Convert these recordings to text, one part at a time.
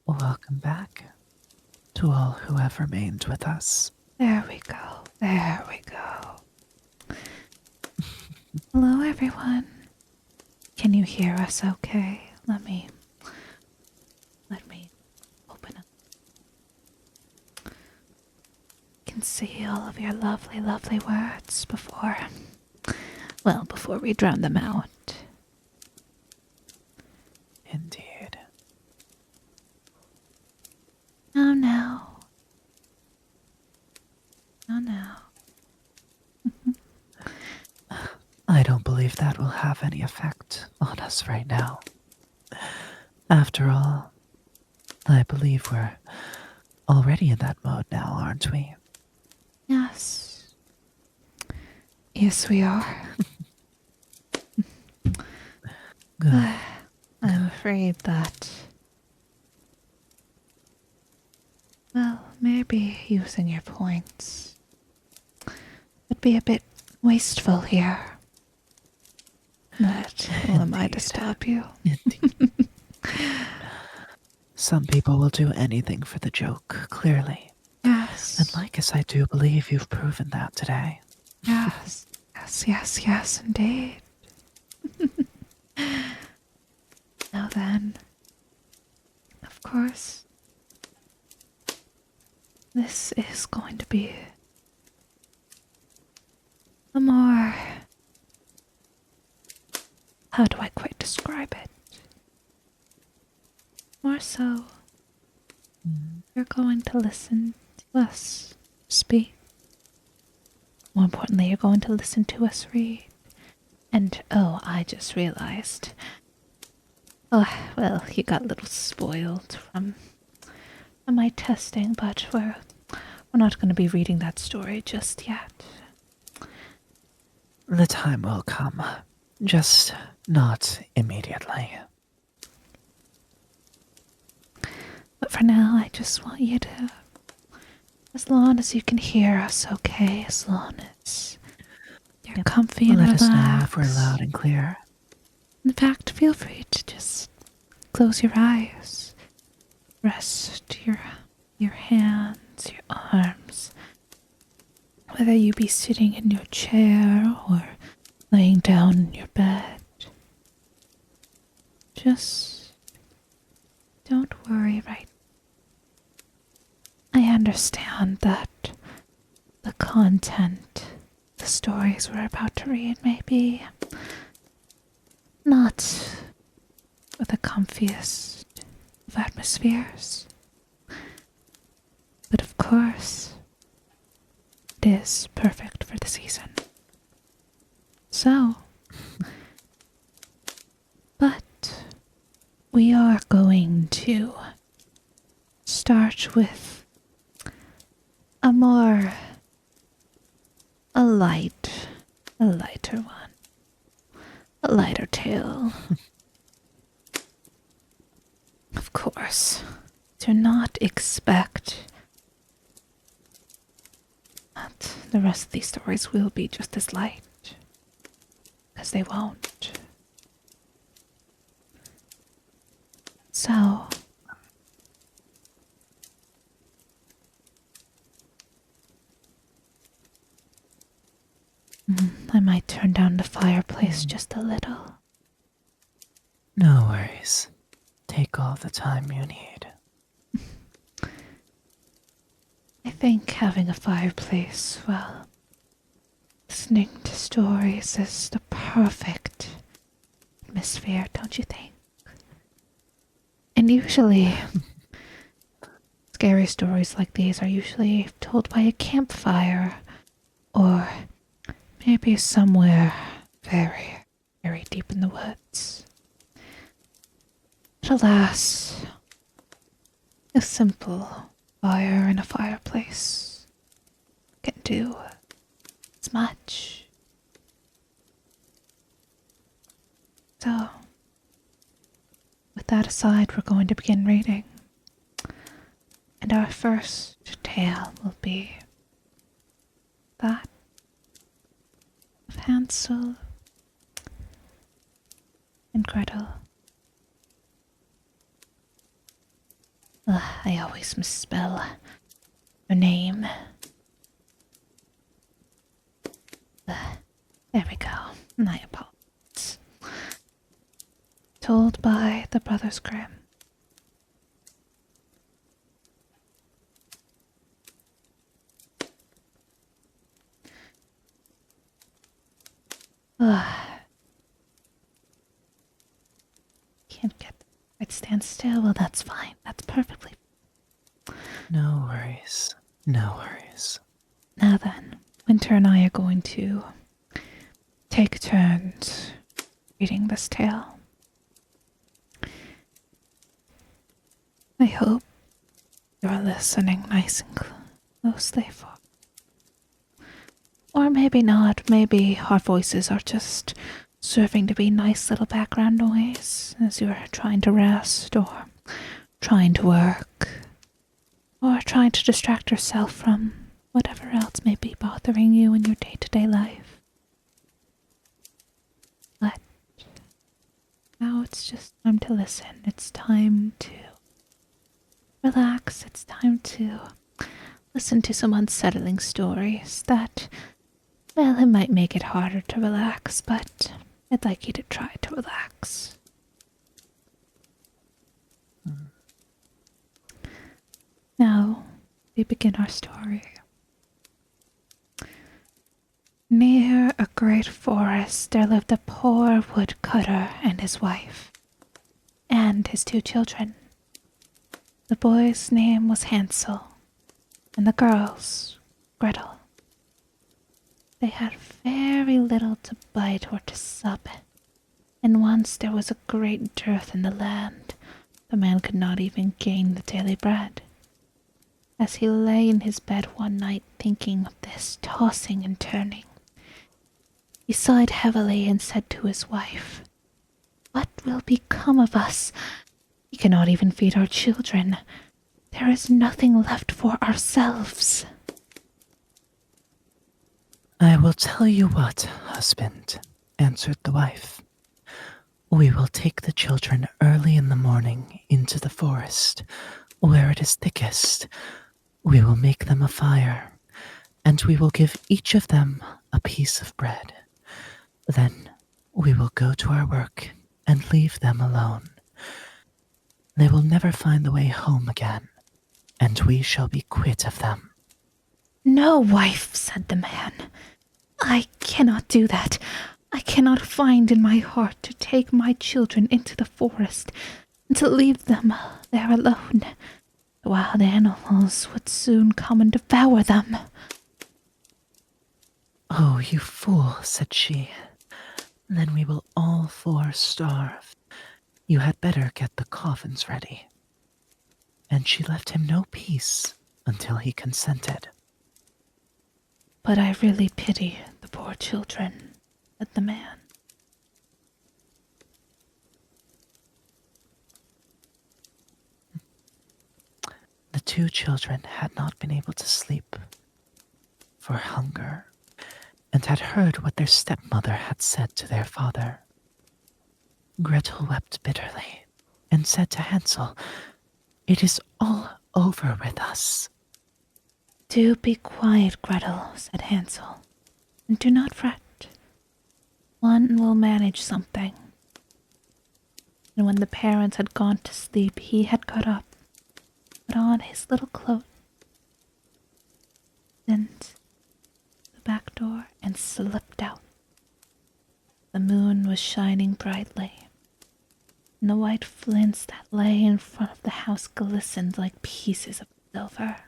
Welcome back to all who have remained with us. There we go. There we go. Hello, everyone. Can you hear us okay? Let me open up. Can see all of your lovely, lovely words before we drown them out. Indeed. Oh no. Oh no. I don't believe that will have any effect on us right now. After all, I believe we're already in that mode now, aren't we? Yes. Yes, we are. Good. I'm afraid that, well, maybe using your points would be a bit wasteful here. But who am I to stop you? Indeed. Some people will do anything for the joke, clearly. Yes. And Lycus, I do believe you've proven that today. Yes. Yes, indeed. Now then, of course, this is going to be a more... How do I quite describe it? More so, you're going to listen to us speak. More importantly, you're going to listen to us read. And, oh, I just realized. Oh, well, you got a little spoiled from my testing, but we're not going to be reading that story just yet. The time will come, just not immediately. But for now, I just want you to, as long as you can hear us okay, as long as you're comfy and Let relaxed. us know if we're loud and clear. In fact, feel free to just close your eyes. Rest your hands, your arms. Whether you be sitting in your chair or laying down in your bed. Just don't worry right. I understand that the content, the stories we're about to read may be not with the comfiest of atmospheres. But of course, it is perfect for the season. So, but we are going to start with a lighter one. A lighter tale. Of course, do not expect that the rest of these stories will be just as light, because they won't. So, I might turn down the fireplace just a little. No worries. Take all the time you need. I think having a fireplace while listening to stories is the perfect atmosphere, don't you think? And usually, scary stories like these are usually told by a campfire or maybe somewhere very, very deep in the woods. But alas, a simple fire in a fireplace can do as much. So, with that aside, we're going to begin reading. And our first tale will be that of Hansel and Gretel. Ugh, I always misspell her name. There we go. My apologies. Told by the Brothers Grimm. Ugh. Can't get it. Stand still. Well, that's fine. That's perfectly. No worries. No worries. Now then, Winter and I are going to take turns reading this tale. I hope you're listening nice and closely for. Or maybe not. Maybe our voices are just serving to be nice little background noise as you're trying to rest or trying to work or trying to distract yourself from whatever else may be bothering you in your day-to-day life. But now it's just time to listen. It's time to relax. It's time to listen to some unsettling stories that, well, it might make it harder to relax, but I'd like you to try to relax. Now, we begin our story. Near a great forest, there lived a poor woodcutter and his wife, and his 2 children. The boy's name was Hansel, and the girl's Gretel. They had very little to bite or to sup, and once there was a great dearth in the land. The man could not even gain the daily bread. As he lay in his bed one night thinking of this, tossing and turning, he sighed heavily and said to his wife, "What will become of us? We cannot even feed our children. There is nothing left for ourselves." I will tell you what, husband, answered the wife. We will take the children early in the morning into the forest, where it is thickest. We will make them a fire, and we will give each of them a piece of bread. Then we will go to our work and leave them alone. They will never find the way home again, and we shall be quit of them. "No, wife," said the man. "I cannot do that. I cannot find in my heart to take my children into the forest and to leave them there alone. The wild animals would soon come and devour them." Oh, you fool, said she. Then we will all 4 starve. You had better get the coffins ready. And she left him no peace until he consented. "But I really pity the poor children," said the man. The 2 children had not been able to sleep for hunger, and had heard what their stepmother had said to their father. Gretel wept bitterly, and said to Hansel, "It is all over with us." "Do be quiet, Gretel," said Hansel, "and do not fret. One will manage something." And when the parents had gone to sleep, he had got up, put on his little cloak, and the back door, and slipped out. The moon was shining brightly, and the white flints that lay in front of the house glistened like pieces of silver.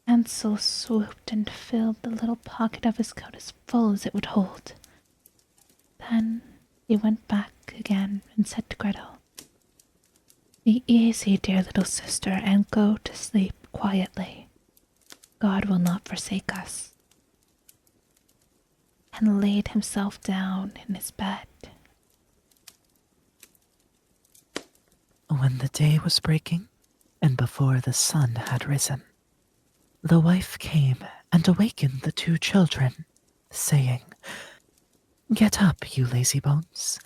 Hansel swooped and filled the little pocket of his coat as full as it would hold. Then he went back again and said to Gretel, "Be easy, dear little sister, and go to sleep quietly. God will not forsake us." And laid himself down in his bed. When the day was breaking, and before the sun had risen, the wife came and awakened the 2 children, saying, Get up, you lazybones.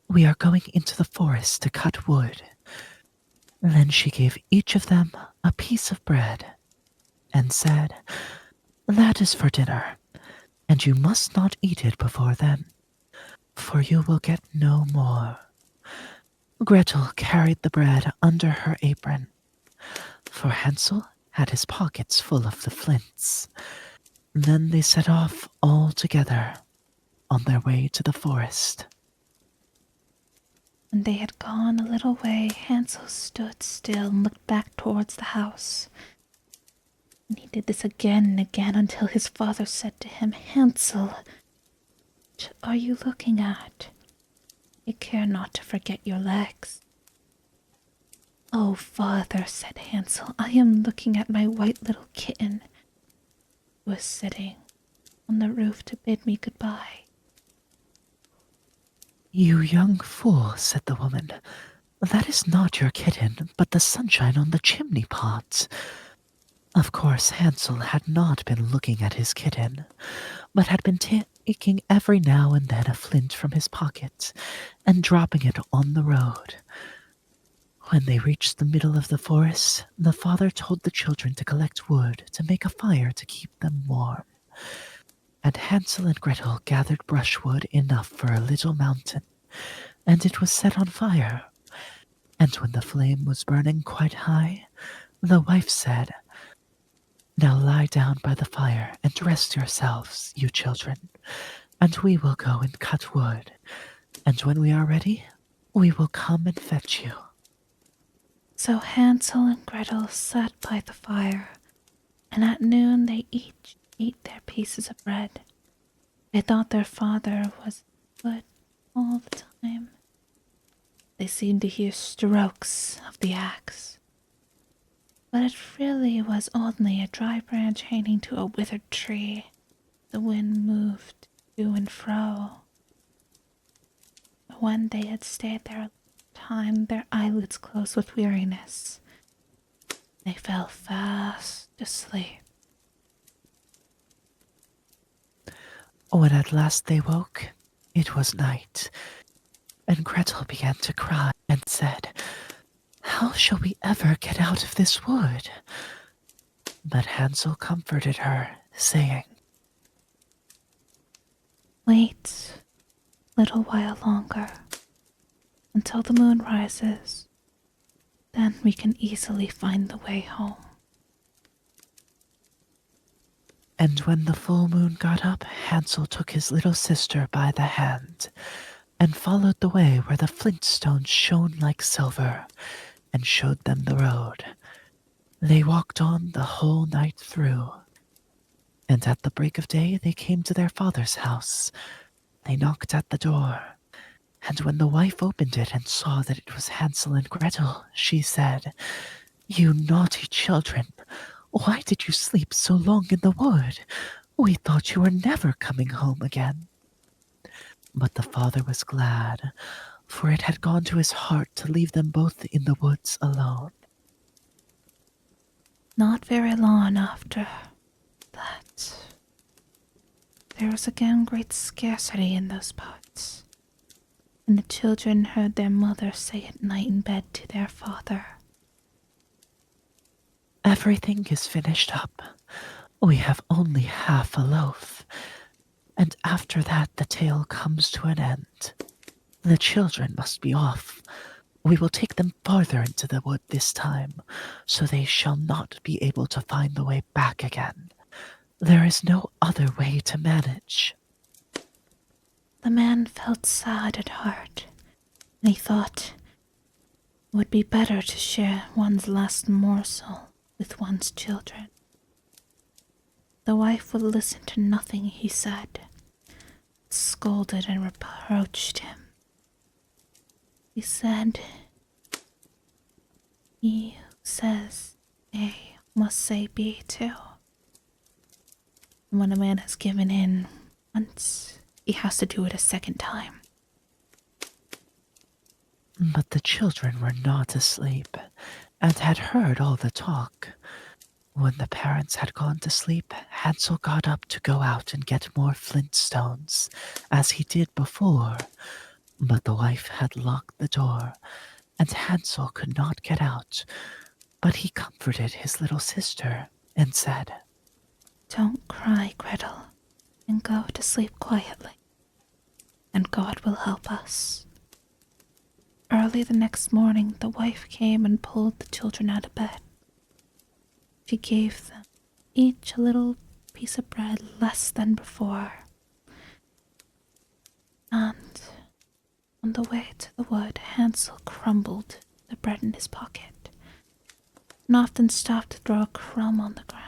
We are going into the forest to cut wood. Then she gave each of them a piece of bread and said, That is for dinner, and you must not eat it before then, for you will get no more. Gretel carried the bread under her apron, for Hansel had his pockets full of the flints. Then they set off all together on their way to the forest. When they had gone a little way, Hansel stood still and looked back towards the house. And he did this again and again until his father said to him, Hansel, what are you looking at? Take care not to forget your legs. Oh, father, said Hansel, I am looking at my white little kitten, who was sitting on the roof to bid me goodbye. You young fool, said the woman. That is not your kitten, but the sunshine on the chimney pot. Of course, Hansel had not been looking at his kitten, but had been taking every now and then a flint from his pocket and dropping it on the road. When they reached the middle of the forest, the father told the children to collect wood to make a fire to keep them warm. And Hansel and Gretel gathered brushwood enough for a little mountain, and it was set on fire. And when the flame was burning quite high, the wife said, Now lie down by the fire and rest yourselves, you children, and we will go and cut wood, and when we are ready, we will come and fetch you. So Hansel and Gretel sat by the fire, and at noon they each ate their pieces of bread. They thought their father was good all the time. They seemed to hear strokes of the axe, but it really was only a dry branch hanging to a withered tree. The wind moved to and fro. When they had stayed there a long time, their eyelids closed with weariness. They fell fast asleep. When at last they woke, it was night, and Gretel began to cry and said, How shall we ever get out of this wood? But Hansel comforted her, saying, Wait a little while longer, until the moon rises. Then we can easily find the way home. And when the full moon got up, Hansel took his little sister by the hand, and followed the way where the flint stones shone like silver, and showed them the road. They walked on the whole night through, and at the break of day they came to their father's house. They knocked at the door, and when the wife opened it and saw that it was Hansel and Gretel, she said, You naughty children, why did you sleep so long in the wood? We thought you were never coming home again. But the father was glad, for it had gone to his heart to leave them both in the woods alone. Not very long after that, there was again great scarcity in those parts, and the children heard their mother say at night in bed to their father, Everything is finished up. We have only half a loaf, and after that the tale comes to an end. The children must be off. We will take them farther into the wood this time, so they shall not be able to find the way back again. There is no other way to manage. The man felt sad at heart, and he thought it would be better to share one's last morsel with one's children. The wife would listen to nothing he said, scolded and reproached him. He said, He who says A must say B too. And when a man has given in once, he has to do it a second time. But the children were not asleep, and had heard all the talk. When the parents had gone to sleep, Hansel got up to go out and get more flint stones, as he did before, but the wife had locked the door, and Hansel could not get out. But he comforted his little sister and said, Don't cry, Gretel, and go to sleep quietly, and God will help us. Early the next morning, the wife came and pulled the children out of bed. She gave them each a little piece of bread less than before. And on the way to the wood, Hansel crumbled the bread in his pocket and often stopped to throw a crumb on the ground.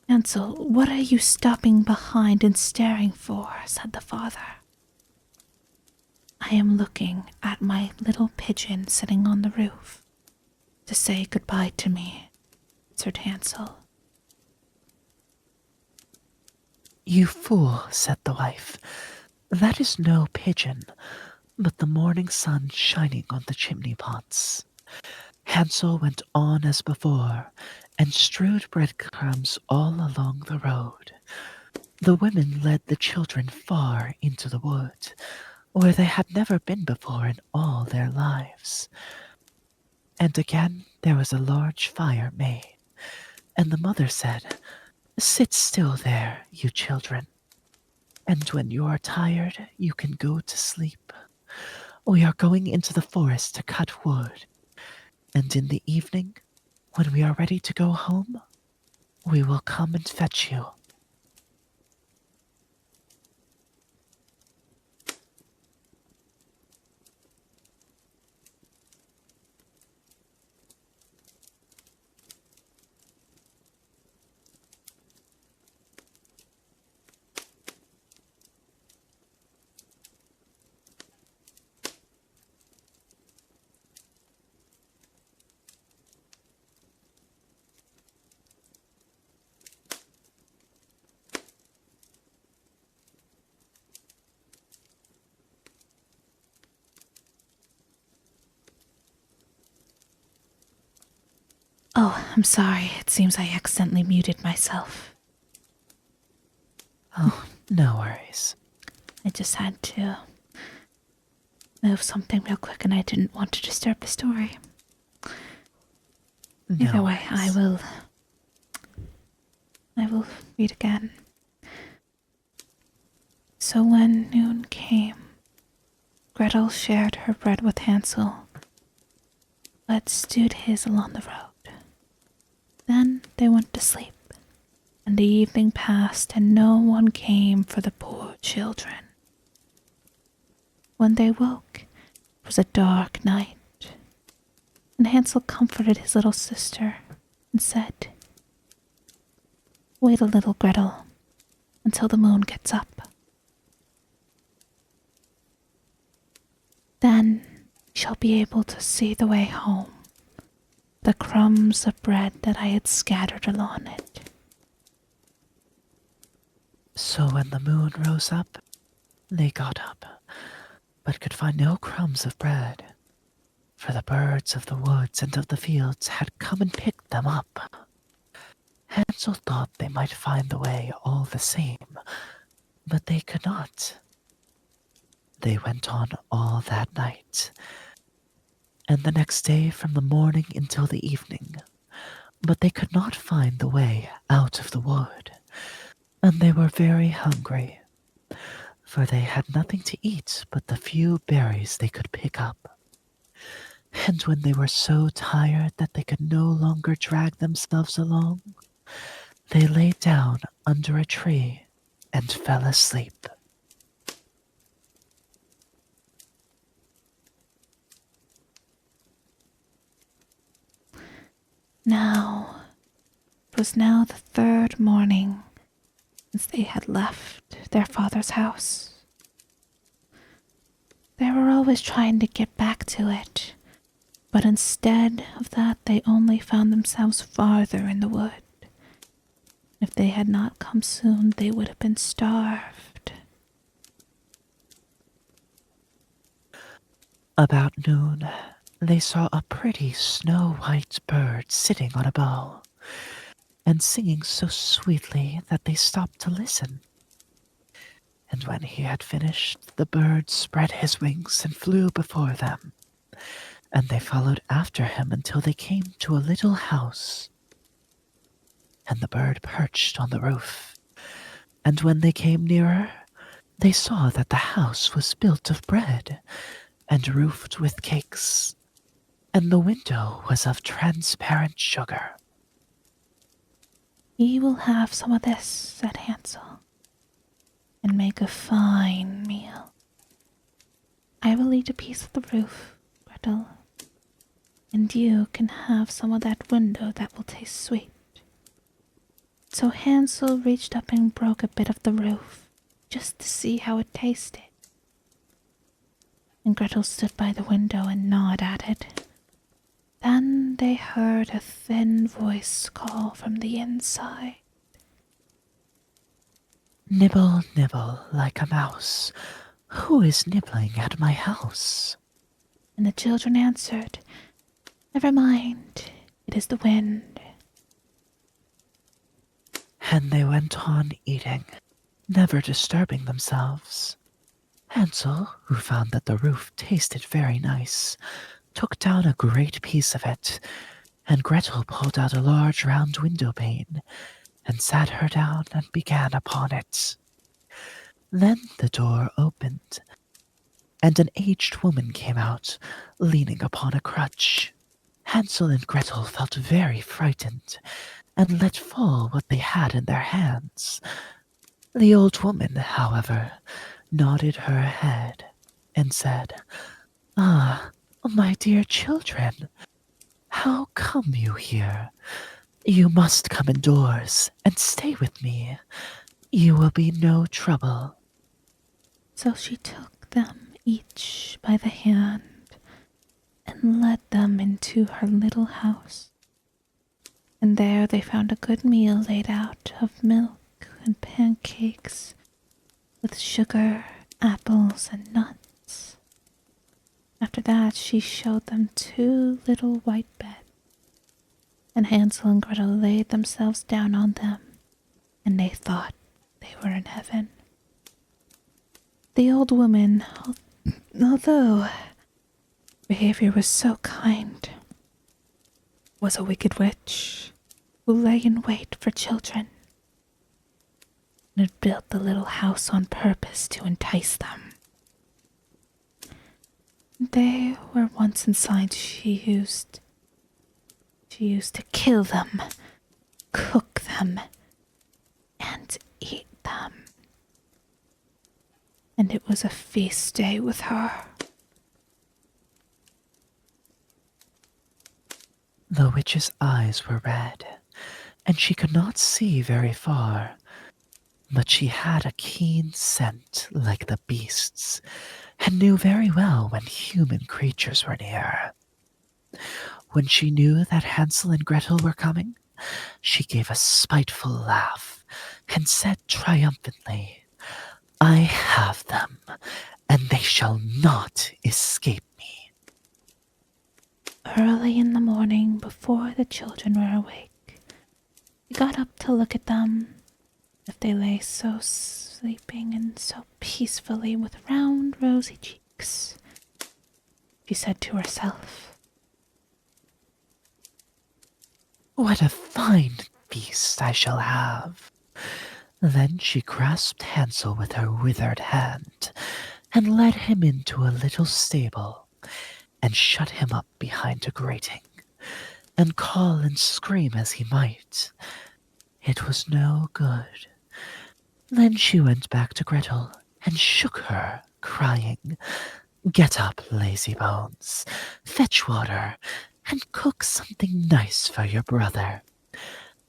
Hansel, what are you stopping behind and staring for? Said the father. I am looking at my little pigeon sitting on the roof to say goodbye to me, answered Hansel. You fool, said the wife. That is no pigeon, but the morning sun shining on the chimney pots. Hansel went on as before, and strewed breadcrumbs all along the road. The women led the children far into the wood, where they had never been before in all their lives. And again there was a large fire made, and the mother said, Sit still there, you children, and when you are tired you can go to sleep. We are going into the forest to cut wood, and in the evening, when we are ready to go home, we will come and fetch you. Oh, I'm sorry. It seems I accidentally muted myself. Oh, no worries. I just had to move something real quick and I didn't want to disturb the story. No Either way, worries. I will read again. So when noon came, Gretel shared her bread with Hansel, but stewed his along the road. Then they went to sleep, and the evening passed and no one came for the poor children. When they woke, it was a dark night, and Hansel comforted his little sister and said, Wait a little, Gretel, until the moon gets up. Then we shall be able to see the way home, the crumbs of bread that I had scattered along it. So when the moon rose up, they got up, but could find no crumbs of bread, for the birds of the woods and of the fields had come and picked them up. Hansel thought they might find the way all the same, but they could not. They went on all that night, and the next day from the morning until the evening, but they could not find the way out of the wood, and they were very hungry, for they had nothing to eat but the few berries they could pick up. And when they were so tired that they could no longer drag themselves along, they lay down under a tree and fell asleep. Now, it was now the third morning since they had left their father's house. They were always trying to get back to it, but instead of that they only found themselves farther in the wood. If they had not come soon, they would have been starved. About noon, they saw a pretty snow-white bird sitting on a bough, and singing so sweetly that they stopped to listen. And when he had finished, the bird spread his wings and flew before them, and they followed after him until they came to a little house. And the bird perched on the roof, and when they came nearer, they saw that the house was built of bread, and roofed with cakes, and the window was of transparent sugar. "We will have some of this," said Hansel, "and make a fine meal. I will eat a piece of the roof, Gretel, and you can have some of that window that will taste sweet." So Hansel reached up and broke a bit of the roof, just to see how it tasted. And Gretel stood by the window and gnawed at it. Then they heard a thin voice call from the inside. "Nibble, nibble like a mouse, who is nibbling at my house?" And the children answered, "Never mind, it is the wind." And they went on eating, never disturbing themselves. Hansel, who found that the roof tasted very nice, took down a great piece of it, and Gretel pulled out a large round window pane, and sat her down and began upon it. Then the door opened, and an aged woman came out, leaning upon a crutch. Hansel and Gretel felt very frightened, and let fall what they had in their hands. The old woman, however, nodded her head, and said, "Ah, my dear children, how come you here? You must come indoors and stay with me. You will be no trouble." So she took them each by the hand and led them into her little house. And there they found a good meal laid out of milk and pancakes with sugar, apples, and nuts. After that, she showed them 2 little white beds, and Hansel and Gretel laid themselves down on them, and they thought they were in heaven. The old woman, although her behavior was so kind, was a wicked witch who lay in wait for children and had built the little house on purpose to entice them. They were once inside. She used to kill them, cook them, and eat them. And it was a feast day with her. The witch's eyes were red, and she could not see very far, but she had a keen scent like the beasts, and knew very well when human creatures were near. When she knew that Hansel and Gretel were coming, she gave a spiteful laugh, and said triumphantly, "I have them, and they shall not escape me." Early in the morning, before the children were awake, she got up to look at them. If they lay so sleeping and so peacefully with round rosy cheeks, she said to herself, "What a fine feast I shall have." Then she grasped Hansel with her withered hand, and led him into a little stable, and shut him up behind a grating, and call and scream as he might. It was no good. Then she went back to Gretel, and shook her, crying, "Get up, lazy bones, fetch water, and cook something nice for your brother.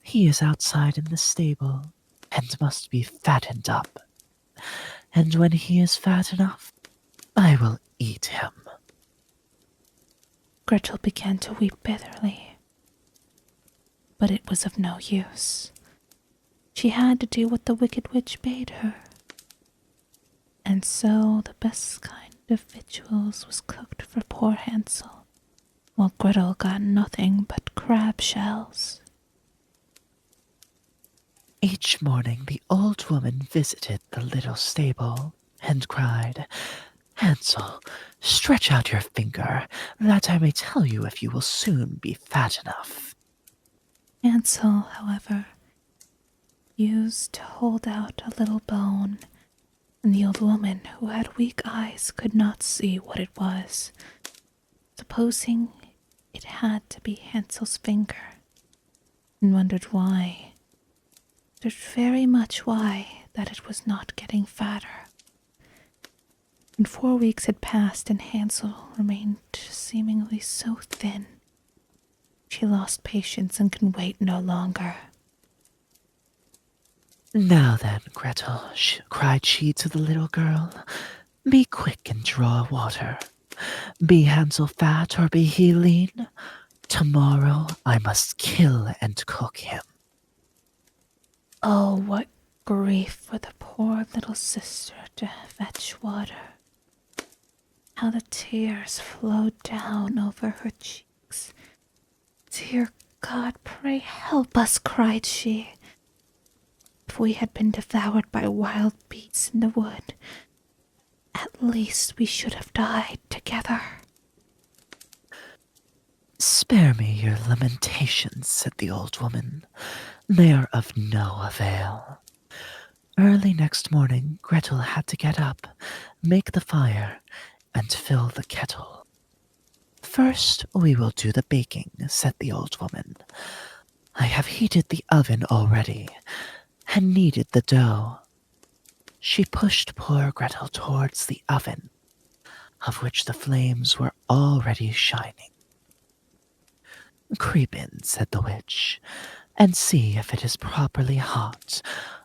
He is outside in the stable, and must be fattened up. And when he is fat enough, I will eat him." Gretel began to weep bitterly, but it was of no use. She had to do what the wicked witch bade her. And so the best kind of victuals was cooked for poor Hansel while Gretel got nothing but crab shells. Each morning the old woman visited the little stable and cried, Hansel, stretch out your finger, that I may tell you if you will soon be fat enough. Hansel, however, used to hold out a little bone, and the old woman, who had weak eyes, could not see what it was, supposing it had to be Hansel's finger, and wondered why, wondered very much why, that it was not getting fatter. And 4 weeks had passed, and Hansel remained seemingly so thin. She lost patience and could wait no longer. Now then, Gretel, cried she to the little girl, be quick and draw water. Be Hansel fat or be he lean? Tomorrow I must kill and cook him. Oh, what grief for the poor little sister to fetch water. How the tears flowed down over her cheeks. Dear God, pray help us, cried she. If we had been devoured by wild beasts in the wood, at least we should have died together. Spare me your lamentations, said the old woman. They are of no avail. Early next morning, Gretel had to get up, make the fire, and fill the kettle. First, we will do the baking, said the old woman. I have heated the oven already, and kneaded the dough. She pushed poor Gretel towards the oven, of which the flames were already shining. Creep in, said the witch, and see if it is properly hot,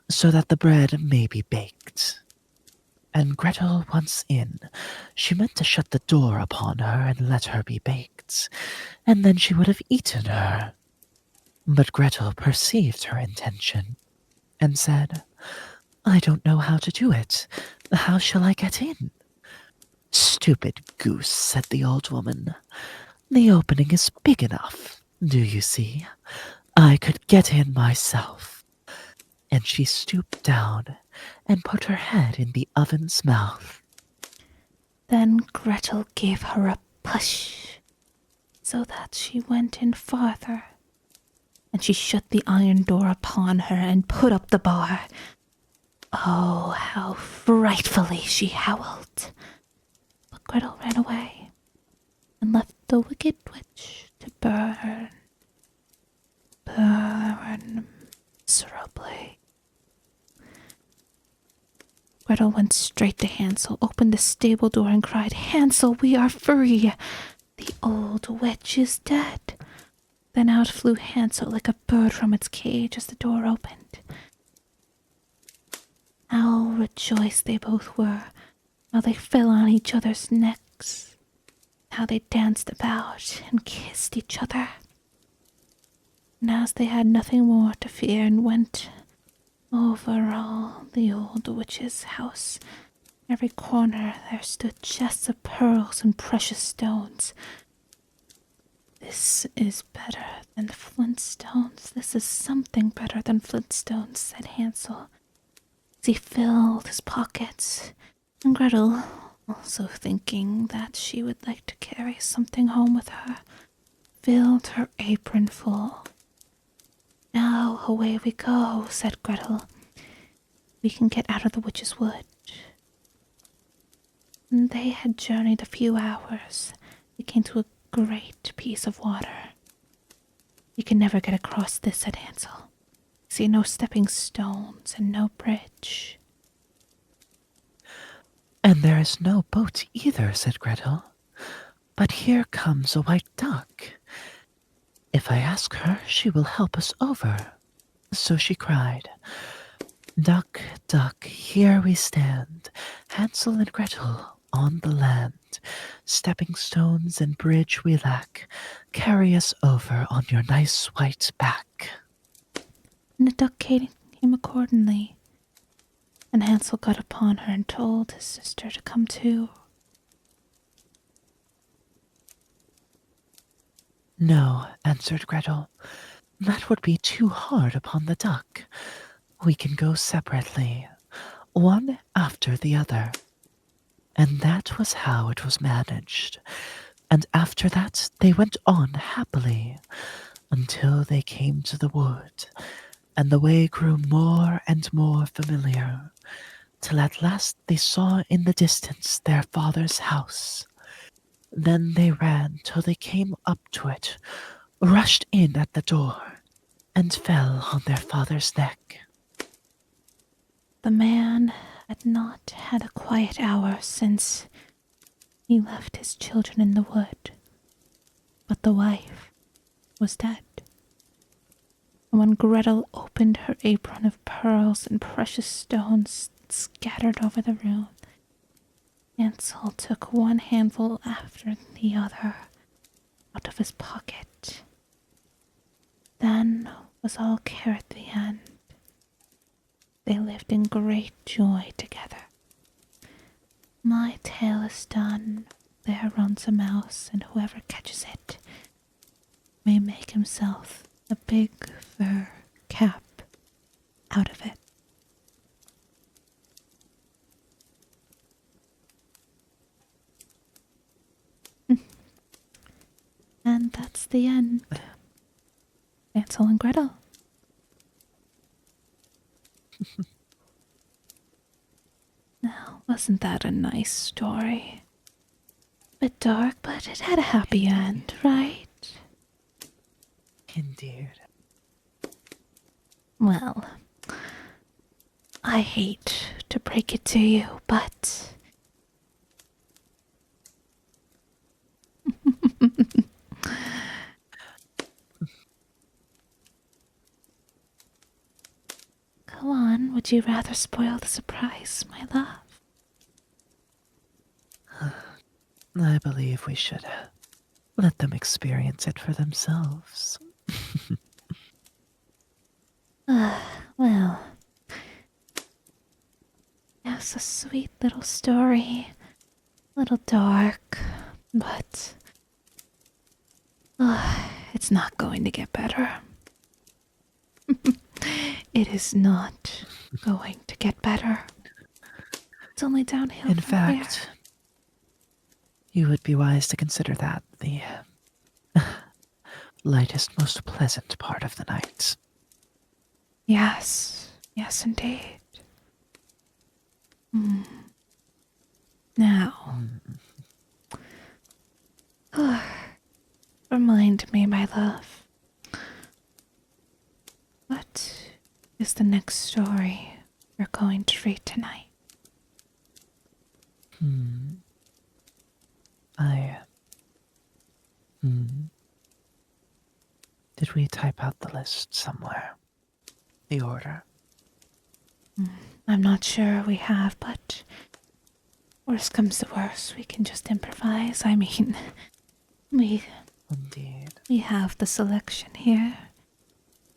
so that the bread may be baked. And Gretel once in, she meant to shut the door upon her and let her be baked, and then she would have eaten her. But Gretel perceived her intention, and said, I don't know how to do it. How shall I get in? Stupid goose, said the old woman. The opening is big enough, do you see? I could get in myself. And she stooped down and put her head in the oven's mouth. Then Gretel gave her a push, so that she went in farther, and she shut the iron door upon her and put up the bar. Oh, how frightfully she howled. But Gretel ran away and left the wicked witch to burn miserably. Gretel went straight to Hansel, opened the stable door, and cried, Hansel, we are free! The old witch is dead. Then out flew Hansel like a bird from its cage as the door opened. How rejoiced they both were, how they fell on each other's necks, how they danced about and kissed each other. And as they had nothing more to fear and went over all the old witch's house, every corner there stood chests of pearls and precious stones. This is better than the flintstones. This is something better than flintstones, said Hansel, as he filled his pockets, and Gretel, also thinking that she would like to carry something home with her, filled her apron full. Now away we go, said Gretel. We can get out of the witch's wood. When they had journeyed a few hours, they came to a great piece of water. You can never get across this, said Hansel. See no stepping stones and no bridge. And there is no boat either, said Gretel. But here comes a white duck. If I ask her, she will help us over. So she cried, Duck, duck, here we stand, Hansel and Gretel on the land. Stepping stones and bridge we lack. Carry us over on your nice white back. And the duck came accordingly, and Hansel got upon her and told his sister to come too. No, answered Gretel. That would be too hard upon the duck. We can go separately, one after the other. And that was how it was managed. And after that they went on happily until they came to the wood, and the way grew more and more familiar, till at last they saw in the distance their father's house. Then they ran till they came up to it, rushed in at the door, and fell on their father's neck. The man had not had a quiet hour since he left his children in the wood, but the wife was dead. And when Gretel opened her apron of pearls and precious stones scattered over the room, Hansel took one handful after the other out of his pocket. Then was all care at the end. They lived in great joy together. My tale is done. There runs a mouse, and whoever catches it may make himself a big fur cap out of it. And that's the end. Hansel and Gretel. Now, wasn't that a nice story? Bit dark, but it had a happy end, right? Indeed. Well, I hate to break it to you, but go on, would you rather spoil the surprise, my love? I believe we should let them experience it for themselves. Well, it's a sweet little story. A little dark, but it's not going to get better. It is not going to get better. It's only downhill In from fact, you would be wise to consider that the lightest, most pleasant part of the night. here. Yes, yes, indeed. Now, remind me, my love. What is the next story we're going to read tonight? I. Did we type out the list somewhere? The order? I'm not sure we have, but worst comes to worst, we can just improvise. I mean, we Indeed. have the selection here.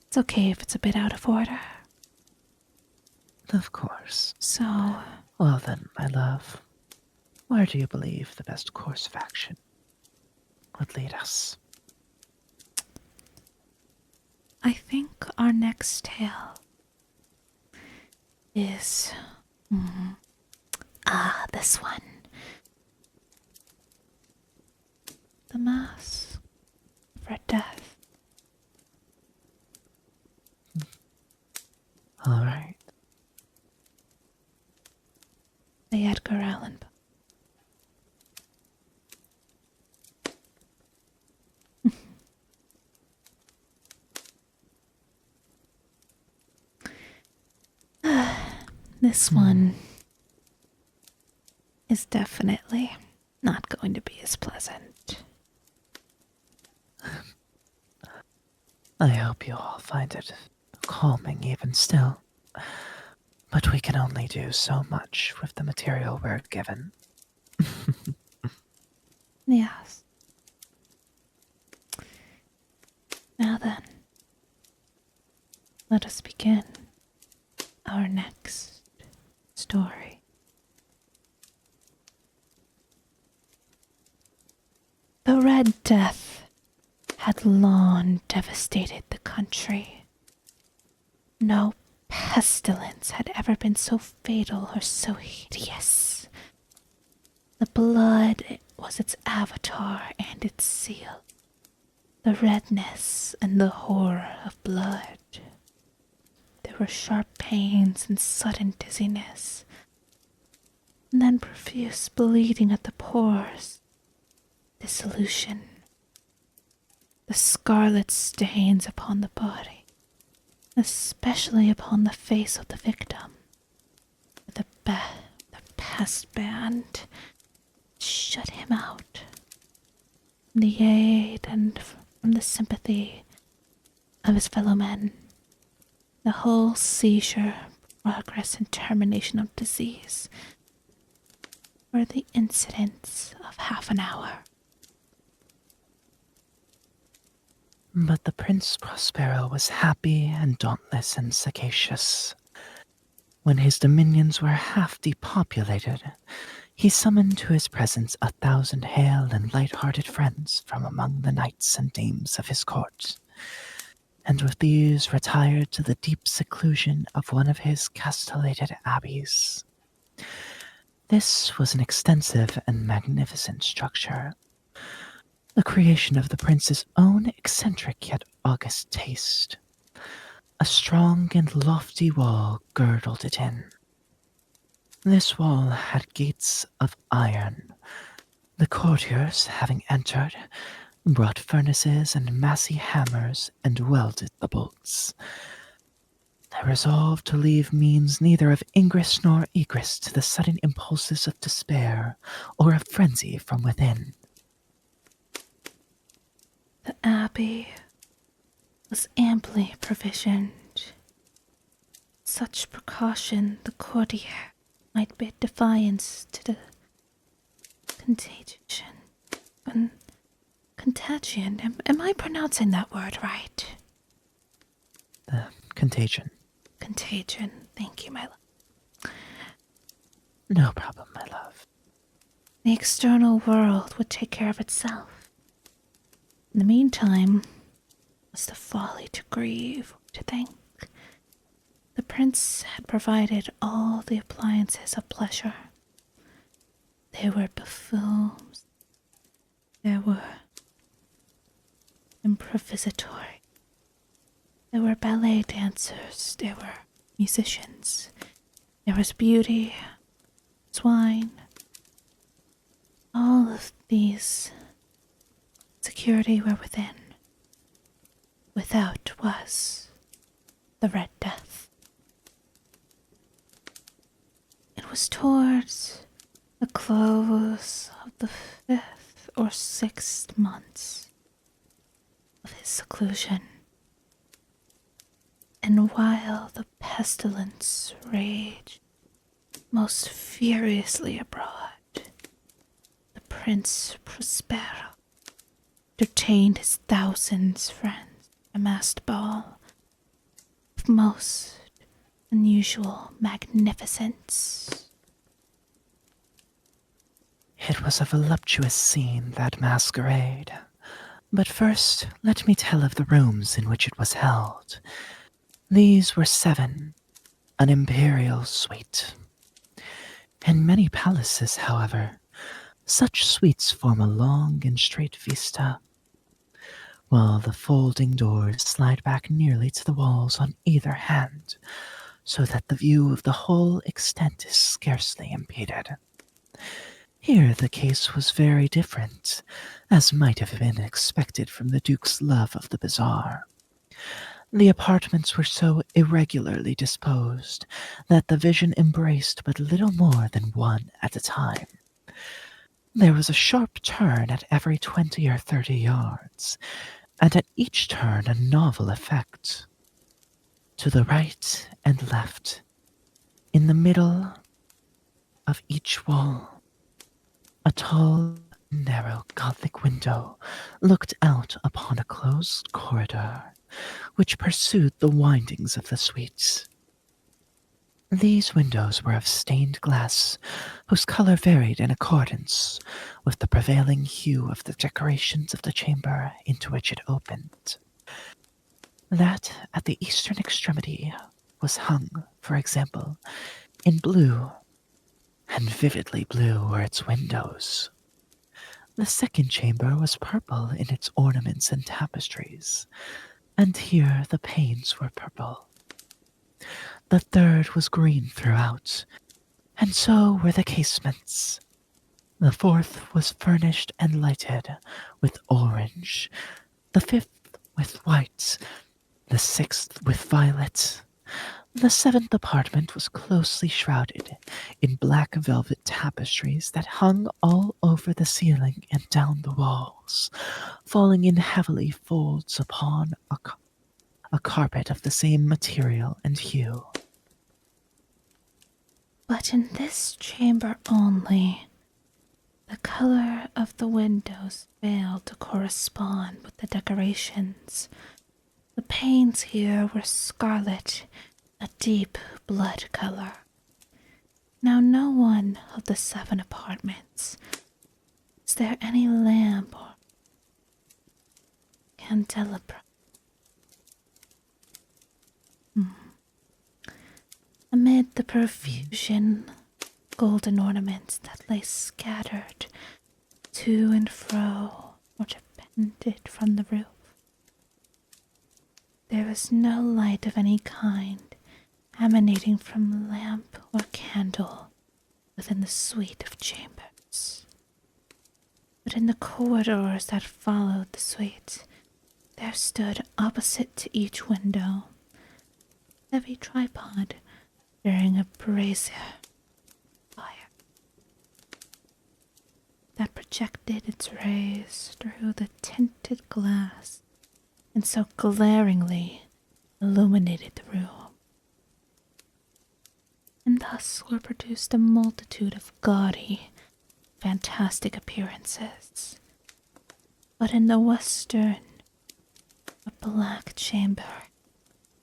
It's okay if it's a bit out of order. Of course. So, Well then, my love, where do you believe the best course of action would lead us? I think our next tale is this one. The Mask for Death. All right. The Edgar Allan book. This one is definitely not going to be as pleasant. I hope you all find it calming even still. But we can only do so much with the material we're given. Yes. Now then, let us begin our next story. The Red Death had long devastated the country. No pestilence had ever been so fatal or so hideous. The blood was its avatar and its seal. The redness and the horror of blood. There were sharp pains and sudden dizziness, and then profuse bleeding at the pores, dissolution, the scarlet stains upon the body, especially upon the face of the victim. The pest band shut him out from the aid and from the sympathy of his fellow men. The whole seizure, progress, and termination of disease were the incidents of half an hour. But the Prince Prospero was happy and dauntless and sagacious. When his dominions were half depopulated, he summoned to his presence 1,000 hale and light-hearted friends from among the knights and dames of his court, and with these retired to the deep seclusion of one of his castellated abbeys. This was an extensive and magnificent structure, the creation of the prince's own eccentric yet august taste. A strong and lofty wall girdled it in. This wall had gates of iron. The courtiers, having entered, brought furnaces and massy hammers and welded the bolts. They resolved to leave means neither of ingress nor egress to the sudden impulses of despair or of frenzy from within. The abbey was amply provisioned. Such precaution the courtier might bid defiance to the contagion. Am I pronouncing that word right? The contagion. Contagion. Thank you, my love. No problem, my love. The external world would take care of itself. In the meantime, was the folly to grieve, to think. The prince had provided all the appliances of pleasure. There were buffoons. There were improvisatori. There were ballet dancers. There were musicians. There was beauty, swine. All of these security were within. Without was the Red Death. It was towards the close of the 5th or 6th months of his seclusion, and while the pestilence raged most furiously abroad, the Prince Prospero entertained his thousands friends at a masked ball of most unusual magnificence. It was a voluptuous scene, that masquerade. But first, let me tell of the rooms in which it was held. These were 7, an imperial suite. In many palaces, however, such suites form a long and straight vista, while the folding doors slide back nearly to the walls on either hand, so that the view of the whole extent is scarcely impeded. Here the case was very different, as might have been expected from the Duke's love of the bizarre. The apartments were so irregularly disposed that the vision embraced but little more than one at a time. There was a sharp turn at every 20 or 30 yards, and at each turn a novel effect. To the right and left, in the middle of each wall, a tall, narrow Gothic window looked out upon a closed corridor which pursued the windings of the suites. These windows were of stained glass, whose color varied in accordance with the prevailing hue of the decorations of the chamber into which it opened. That at the eastern extremity was hung, for example, in blue, and vividly blue were its windows. The second chamber was purple in its ornaments and tapestries, and here the panes were purple. The third was green throughout, and so were the casements. The fourth was furnished and lighted with orange, the fifth with white, the sixth with violet. The seventh apartment was closely shrouded in black velvet tapestries that hung all over the ceiling and down the walls, falling in heavily folds upon a carpet of the same material and hue. But in this chamber only, the color of the windows failed to correspond with the decorations. The panes here were scarlet, a deep blood color. Now, no one of the 7 apartments is there any lamp or candelabra. Amid the profusion golden ornaments that lay scattered to and fro or depended from the roof, there was no light of any kind emanating from lamp or candle within the suite of chambers. But in the corridors that followed the suite, there stood opposite to each window a heavy tripod bearing a brazier fire that projected its rays through the tinted glass and so glaringly illuminated the room. And thus were produced a multitude of gaudy, fantastic appearances. But in the western, a black chamber,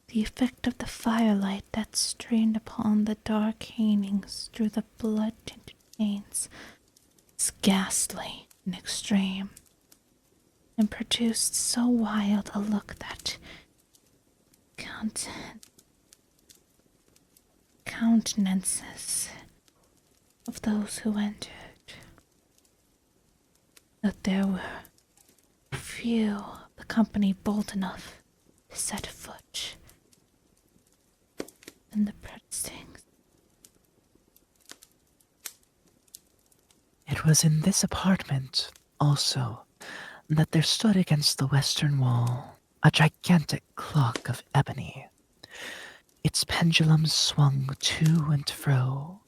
the effect of the firelight that streamed upon the dark hangings through the blood-tinted panes was ghastly and extreme, and produced so wild a look that countenances of those who entered, that there were few of the company bold enough to set foot in the precincts. It was in this apartment, also, that there stood against the western wall a gigantic clock of ebony. Its pendulum swung to and fro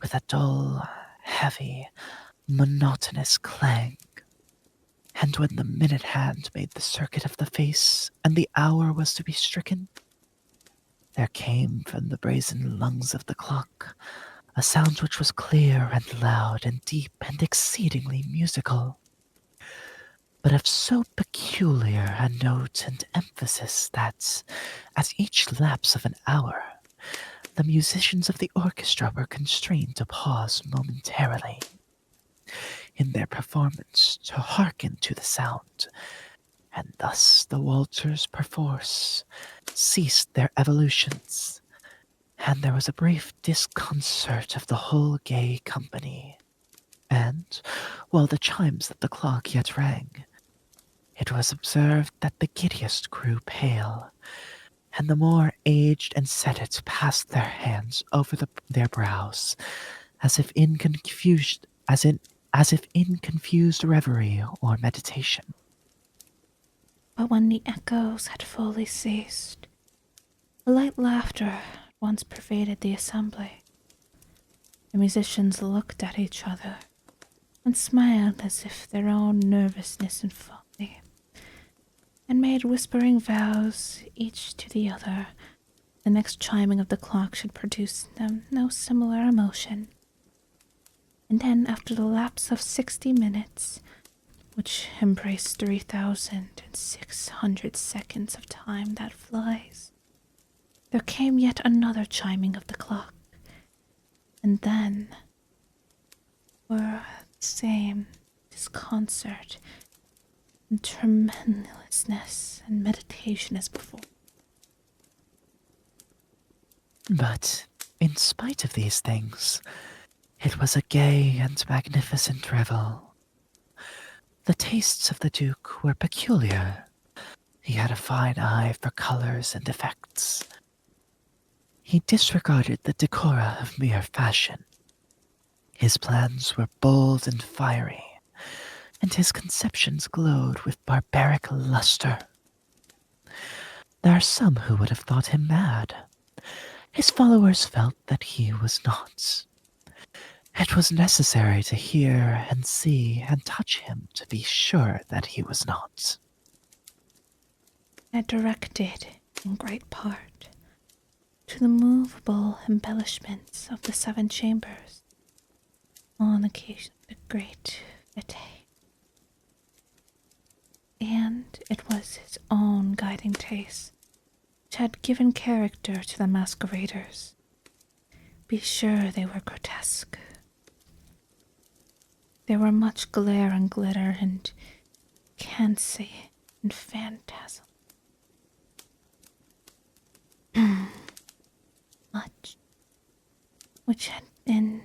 with a dull, heavy, monotonous clang, and when the minute hand made the circuit of the face and the hour was to be stricken, there came from the brazen lungs of the clock a sound which was clear and loud and deep and exceedingly musical, but of so peculiar a note and emphasis that, at each lapse of an hour, the musicians of the orchestra were constrained to pause momentarily in their performance to hearken to the sound, and thus the waltzers perforce ceased their evolutions, and there was a brief disconcert of the whole gay company. And, while the chimes of the clock yet rang, it was observed that the giddiest grew pale, and the more aged and senate passed their hands over their brows, as if in confused reverie or meditation. But when the echoes had fully ceased, a light laughter at once pervaded the assembly. The musicians looked at each other and smiled as if their own nervousness and folly, and made whispering vows each to the other the next chiming of the clock should produce in them no similar emotion. And then, after the lapse of 60 minutes, which embraced 3,600 seconds of time that flies, There came yet another chiming of the clock, and then were the same disconcert and tremulousness and meditation as before. But in spite of these things, it was a gay and magnificent revel. The tastes of the Duke were peculiar. He had a fine eye for colors and effects. He disregarded the decora of mere fashion. His plans were bold and fiery, and his conceptions glowed with barbaric luster. There are some who would have thought him mad. His followers felt that he was not. It was necessary to hear and see and touch him to be sure that he was not. I directed, in great part, to the movable embellishments of the 7 chambers on occasion of the great fete. And it was his own guiding taste which had given character to the masqueraders. Be sure they were grotesque. There were much glare and glitter and fancy and phantasm. Much which had been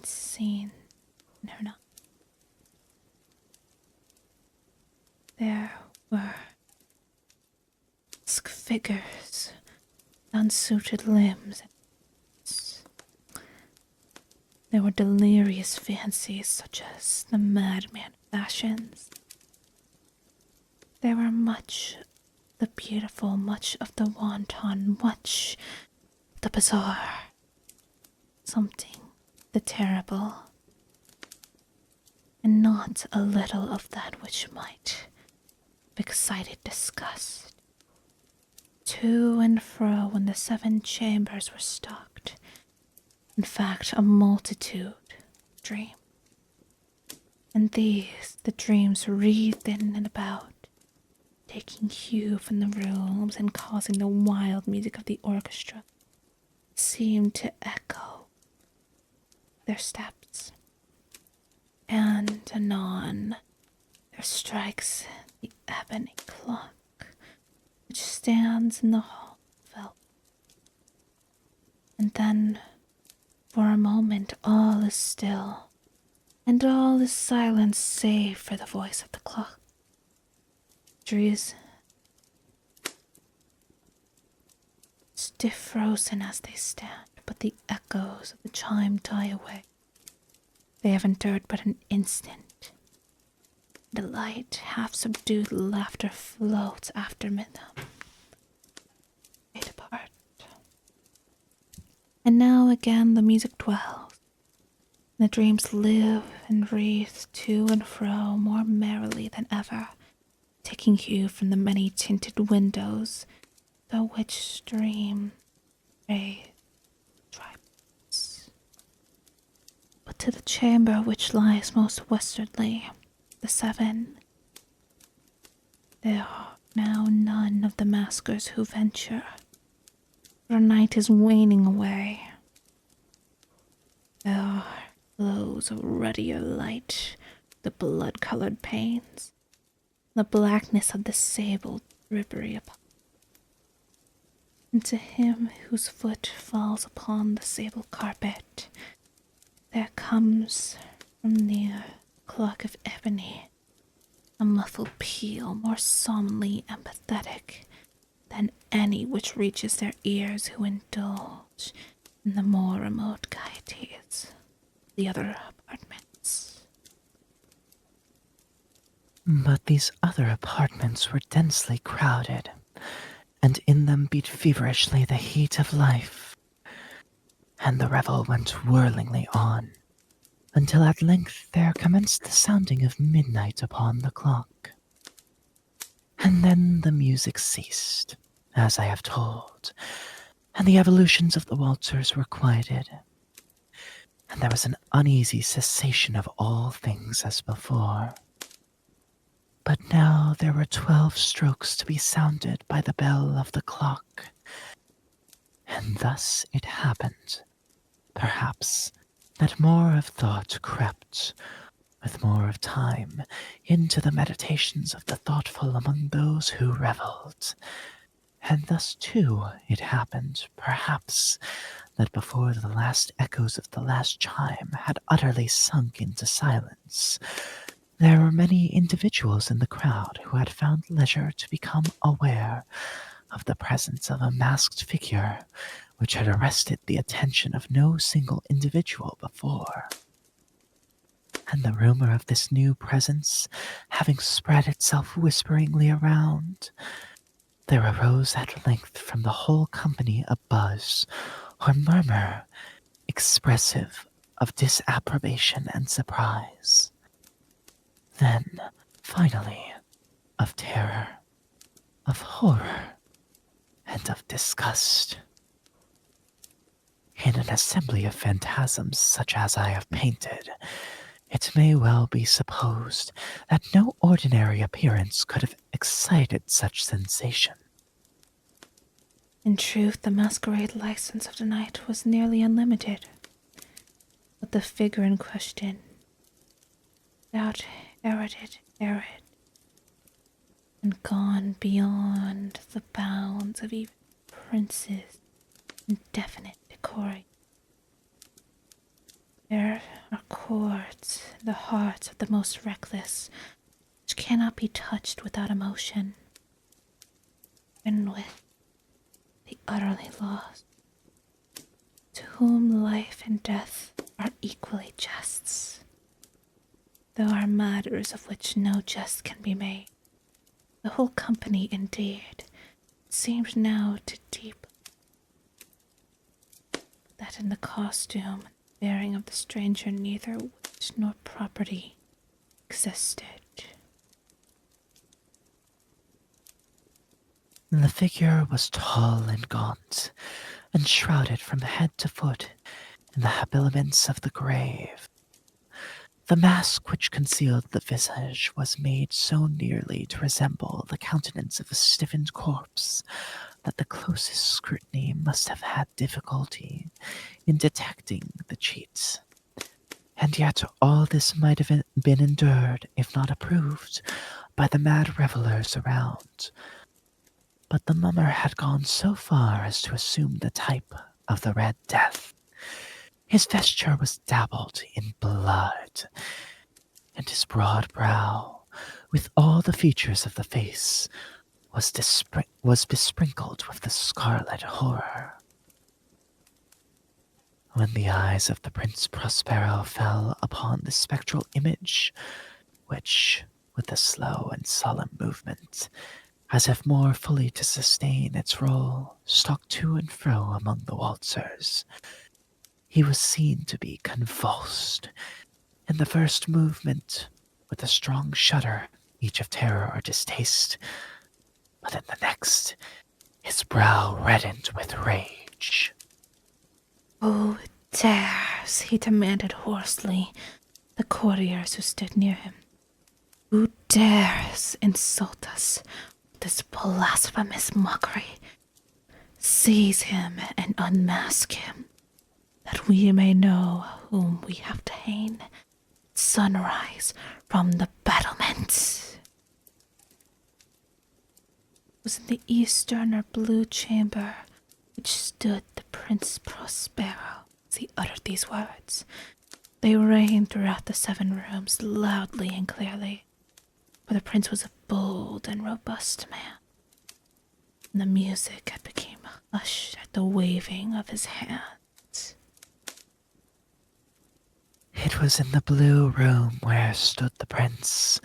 seen in her night. There were figures, unsuited limbs. There were delirious fancies such as the madman fashions. There were much the beautiful, much of the wanton, much the bizarre, something the terrible, and not a little of that which might have excited disgust. To and fro when the 7 chambers were stocked, in fact, a multitude dreamed. And these, the dreams wreathed in and about, taking hue from the rooms and causing the wild music of the orchestra seemed to echo their steps. And anon there strikes the ebony clock which stands in the hall of velvet. And then, for a moment, all is still, and all is silence save for the voice of the clock. Trees, stiff frozen as they stand, but the echoes of the chime die away. They have endured but an instant. The light, half-subdued laughter floats after them. Fade apart. And now again the music dwells. The dreams live and wreathe to and fro more merrily than ever, taking hue from the many-tinted windows, through which stream rays tributes. But to the chamber which lies most westwardly, the 7, there are now none of the maskers who venture, for night is waning away. There are glows of ruddier light, the blood-colored panes, the blackness of the sable drapery upon. And to him whose foot falls upon the sable carpet, there comes from near the clock of ebony a muffled peal more solemnly empathetic than any which reaches their ears who indulge in the more remote gaieties of the other apartments. But these other apartments were densely crowded, and in them beat feverishly the heat of life, and the revel went whirlingly on, until at length there commenced the sounding of midnight upon the clock. And then the music ceased, as I have told, and the evolutions of the waltzers were quieted, and there was an uneasy cessation of all things as before. But now there were 12 strokes to be sounded by the bell of the clock, And thus it happened, perhaps, that more of thought crept, with more of time, into the meditations of the thoughtful among those who revelled. And thus, too, it happened, perhaps, that before the last echoes of the last chime had utterly sunk into silence, there were many individuals in the crowd who had found leisure to become aware of the presence of a masked figure which had arrested the attention of no single individual before. And the rumor of this new presence having spread itself whisperingly around, there arose at length from the whole company a buzz or murmur expressive of disapprobation and surprise. Then, finally, of terror, of horror, and of disgust. In an assembly of phantasms such as I have painted, it may well be supposed that no ordinary appearance could have excited such sensation. In truth, the masquerade license of the night was nearly unlimited. But the figure in question, without arid, and gone beyond the bounds of even princes' indefinite decorum. There are chords in the hearts of the most reckless, which cannot be touched without emotion, and with the utterly lost, to whom life and death are equally jests, though are matters of which no jest can be made. The whole company, indeed, seemed now to deep that in the costume and bearing of the stranger neither wit nor property existed. The figure was tall and gaunt, and shrouded from head to foot in the habiliments of the grave. The mask which concealed the visage was made so nearly to resemble the countenance of a stiffened corpse that the closest scrutiny must have had difficulty in detecting the cheat. And yet all this might have been endured, if not approved, by the mad revellers around. But the mummer had gone so far as to assume the type of the Red Death. His vesture was dabbled in blood, and his broad brow, with all the features of the face, was besprinkled with the scarlet horror. When the eyes of the Prince Prospero fell upon the spectral image, which, with a slow and solemn movement, as if more fully to sustain its role, stalked to and fro among the waltzers, he was seen to be convulsed, in the first movement, with a strong shudder, each of terror or distaste, but in the next, his brow reddened with rage. Who dares, he demanded hoarsely, the courtiers who stood near him. Who dares insult us with this blasphemous mockery? Seize him and unmask him, that we may know whom we have to hang at sunrise from the battlements. It was in the eastern or blue chamber which stood the Prince Prospero as he uttered these words. They rang throughout the 7 rooms loudly and clearly, for the prince was a bold and robust man, and the music had become hushed at the waving of his hands. It was in the blue room where stood the prince,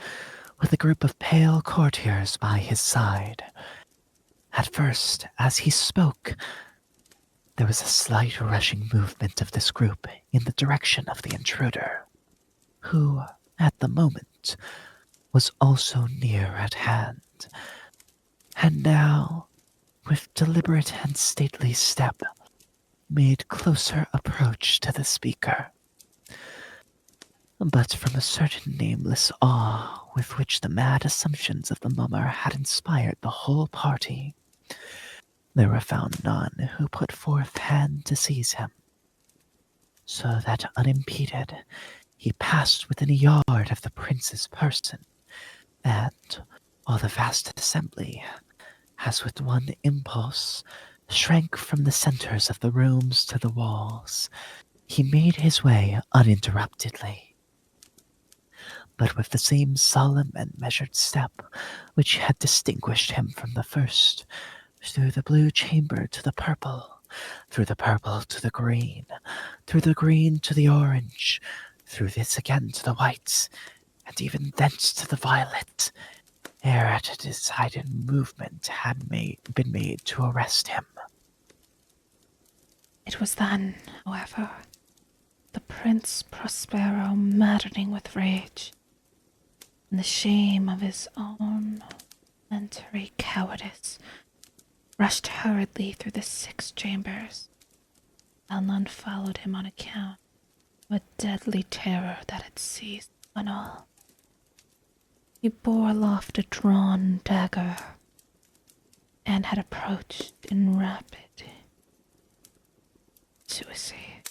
with a group of pale courtiers by his side. At first, as he spoke, there was a slight rushing movement of this group in the direction of the intruder, who, at the moment, was also near at hand, and now, with deliberate and stately step, made closer approach to the speaker. But from a certain nameless awe with which the mad assumptions of the mummer had inspired the whole party, there were found none who put forth hand to seize him, so that unimpeded he passed within a yard of the prince's person, and while the vast assembly, as with one impulse, shrank from the centers of the rooms to the walls, he made his way uninterruptedly, but with the same solemn and measured step which had distinguished him from the first, through the blue chamber to the purple, through the purple to the green, through the green to the orange, through this again to the white, and even thence to the violet, ere at a decided movement had been made to arrest him. It was then, however, the Prince Prospero, maddening with rage, and the shame of his own momentary cowardice, rushed hurriedly through the 6 chambers, while none followed him on account of a deadly terror that had seized on all. He bore aloft a drawn dagger, and had approached in rapid suicide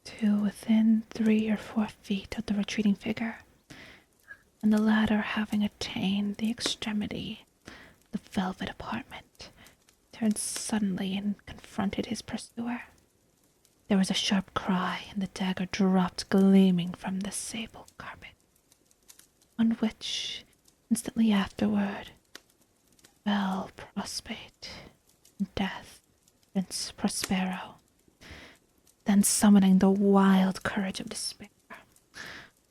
to within 3 or 4 feet of the retreating figure, and the latter, having attained the extremity of the velvet apartment, turned suddenly and confronted his pursuer. There was a sharp cry, and the dagger dropped gleaming from the sable carpet, on which, instantly afterward, fell prostrate in death Prince Prospero. Then, summoning the wild courage of despair,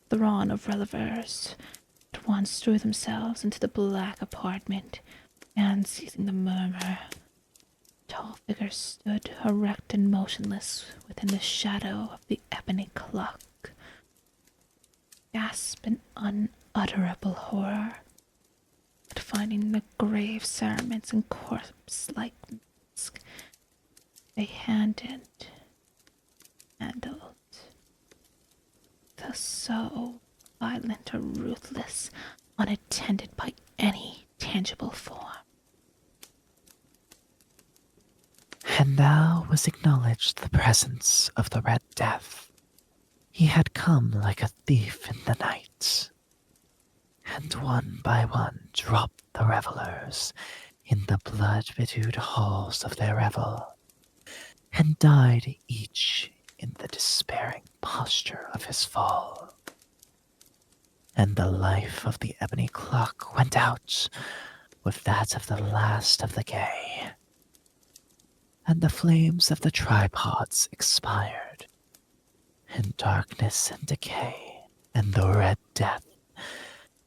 the throng of revelers at once threw themselves into the black apartment, and seizing the murmur, tall figure stood erect and motionless within the shadow of the ebony clock. Gasp in unutterable horror at finding the grave cerements and corpse-like mask they handled, though so violent or ruthless, unattended by any tangible form. And now was acknowledged the presence of the Red Death. He had come like a thief in the night, and one by one dropped the revelers in the blood-bedewed halls of their revel, and died each in the despairing posture of his fall. And the life of the ebony clock went out with that of the last of the gay, and the flames of the tripods expired, and darkness and decay and the Red Death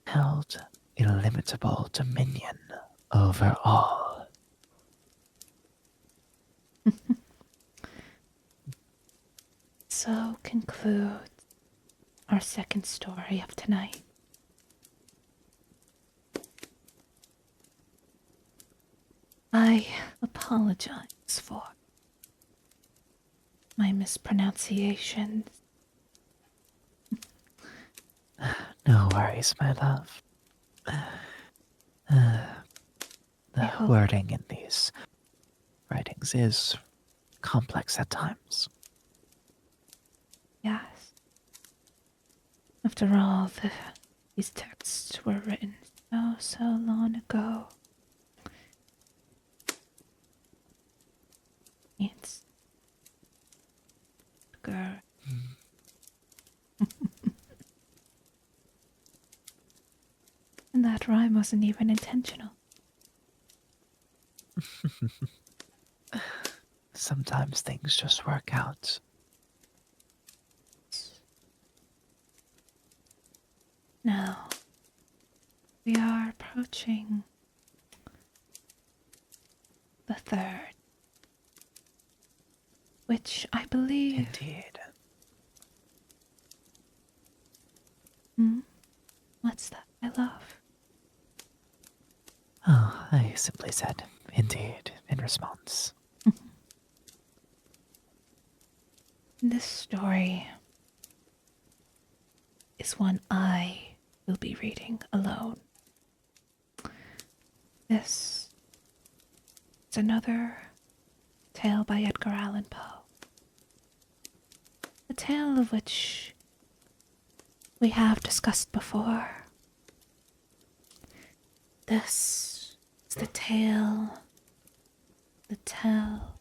held illimitable dominion over all. So concludes our second story of tonight. I apologize for my mispronunciations. No worries, my love. The wording in these writings is complex at times. Yes. After all, these texts were written so long ago. It's girl. And that rhyme wasn't even intentional. Sometimes things just work out. Now, we are approaching the third, which I believe... Indeed. What's that, my love? Oh, I simply said, indeed, in response. This story is one I will be reading alone. This It's another tale by Edgar Allan Poe. A tale of which we have discussed before. This is the tale, the tale.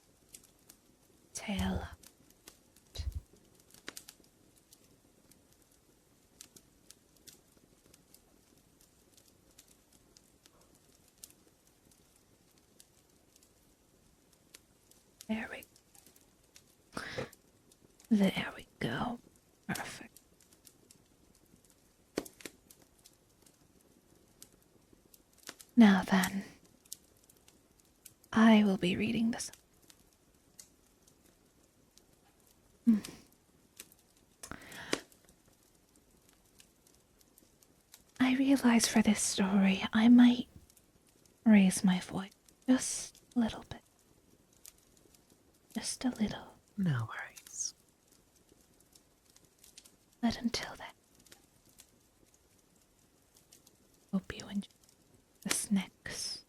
There we go. Perfect. Now then, I will be reading this. I realize for this story I might raise my voice just a little bit. Just a little. No worries. But until then, hope you enjoy this next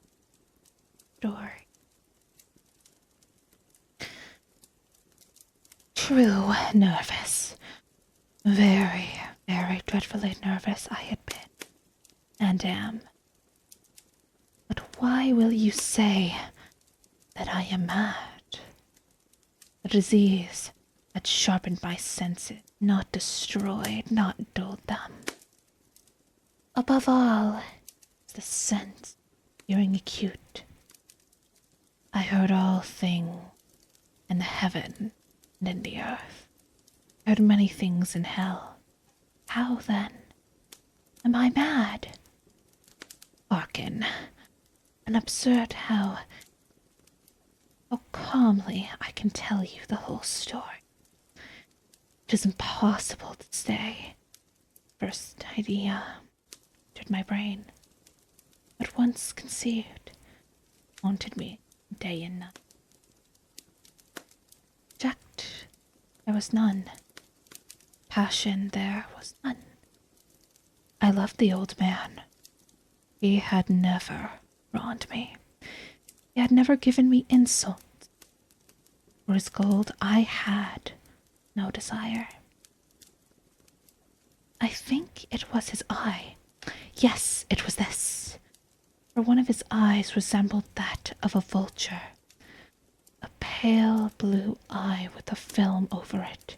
story. True, nervous. Very, very dreadfully nervous I had been, and am. But why will you say that I am mad? The disease had sharpened my senses, not destroyed, not dulled them. Above all, the sense of hearing acute. I heard all things in the heaven and in the earth. I heard many things in hell. How then? Am I mad? Hearken, and observe how calmly I can tell you the whole story. It is impossible to say. First idea entered my brain, but once conceived, haunted me day and night. Object there was none. Passion there was none. I loved the old man. He had never wronged me. He had never given me insult. For his gold I had no desire. I think it was his eye. Yes, it was this. For one of his eyes resembled that of a vulture. A pale blue eye with a film over it.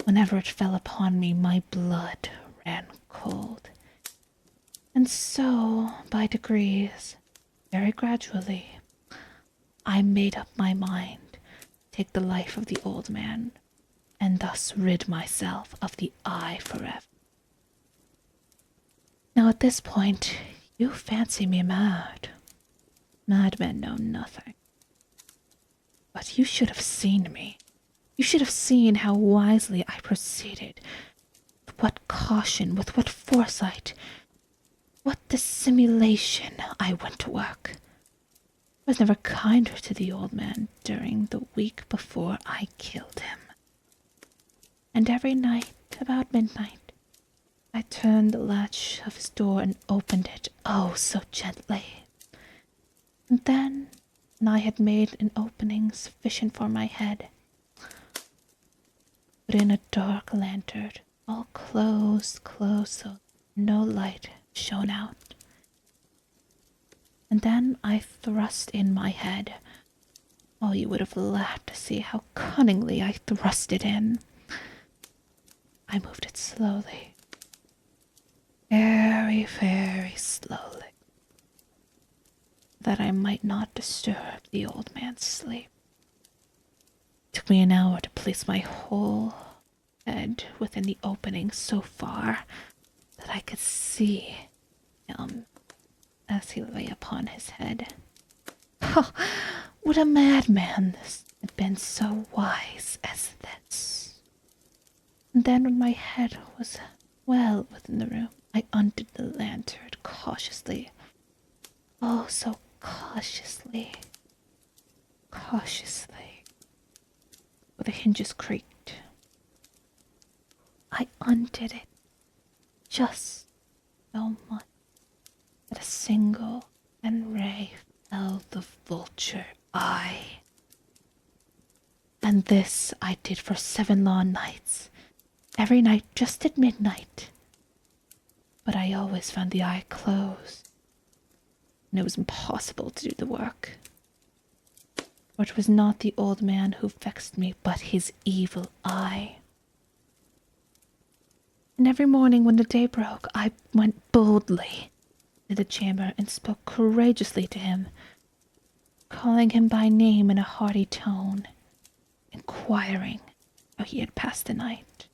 Whenever it fell upon me, my blood ran cold. And so, by degrees, very gradually, I made up my mind to take the life of the old man, and thus rid myself of the eye forever. Now at this point, you fancy me mad. Madmen know nothing. But you should have seen me. You should have seen how wisely I proceeded, with what caution, with what foresight, what dissimulation I went to work. I was never kinder to the old man during the week before I killed him. And every night, about midnight, I turned the latch of his door and opened it, oh, so gently. And then, when I had made an opening sufficient for my head, put in a dark lantern, all closed, so no light shone out. And then I thrust in my head. Oh, you would have laughed to see how cunningly I thrust it in. I moved it slowly, very, very slowly, that I might not disturb the old man's sleep. It took me an hour to place my whole head within the opening so far that I could see him as he lay upon his head. Oh, would a madman have been so wise as this? And then when my head was well within the room, I undid the lantern cautiously. Oh, so cautiously. Cautiously. For the hinges creaked. I undid it just so much that a single ray held the vulture eye. And this I did for 7 long nights, every night just at midnight. But I always found the eye closed, and it was impossible to do the work. For it was not the old man who vexed me, but his evil eye. And every morning when the day broke, I went boldly to the chamber and spoke courageously to him, calling him by name in a hearty tone, inquiring how he had passed the night.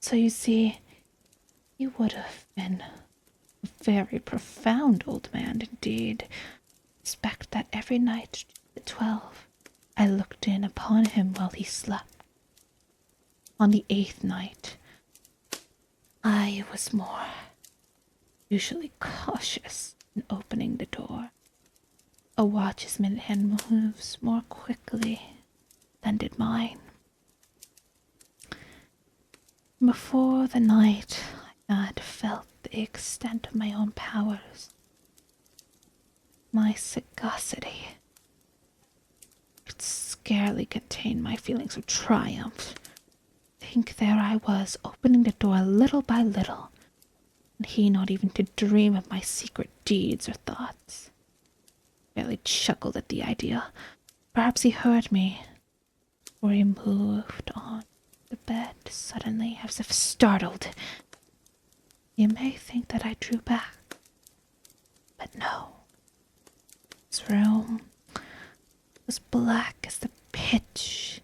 So you see, he would have been a very profound old man indeed. Suspect that every night at 12 I looked in upon him while he slept. On the 8th night, I was more usually cautious in opening the door. A watch's minute hand moves more quickly than did mine. Before the night, I had felt the extent of my own powers. My sagacity could scarcely contain my feelings of triumph. Think there I was, opening the door little by little, and he not even to dream of my secret deeds or thoughts. Barely chuckled at the idea. Perhaps he heard me, for he moved on the bed suddenly, as if startled. You may think that I drew back, but no. His room was black as the pitch,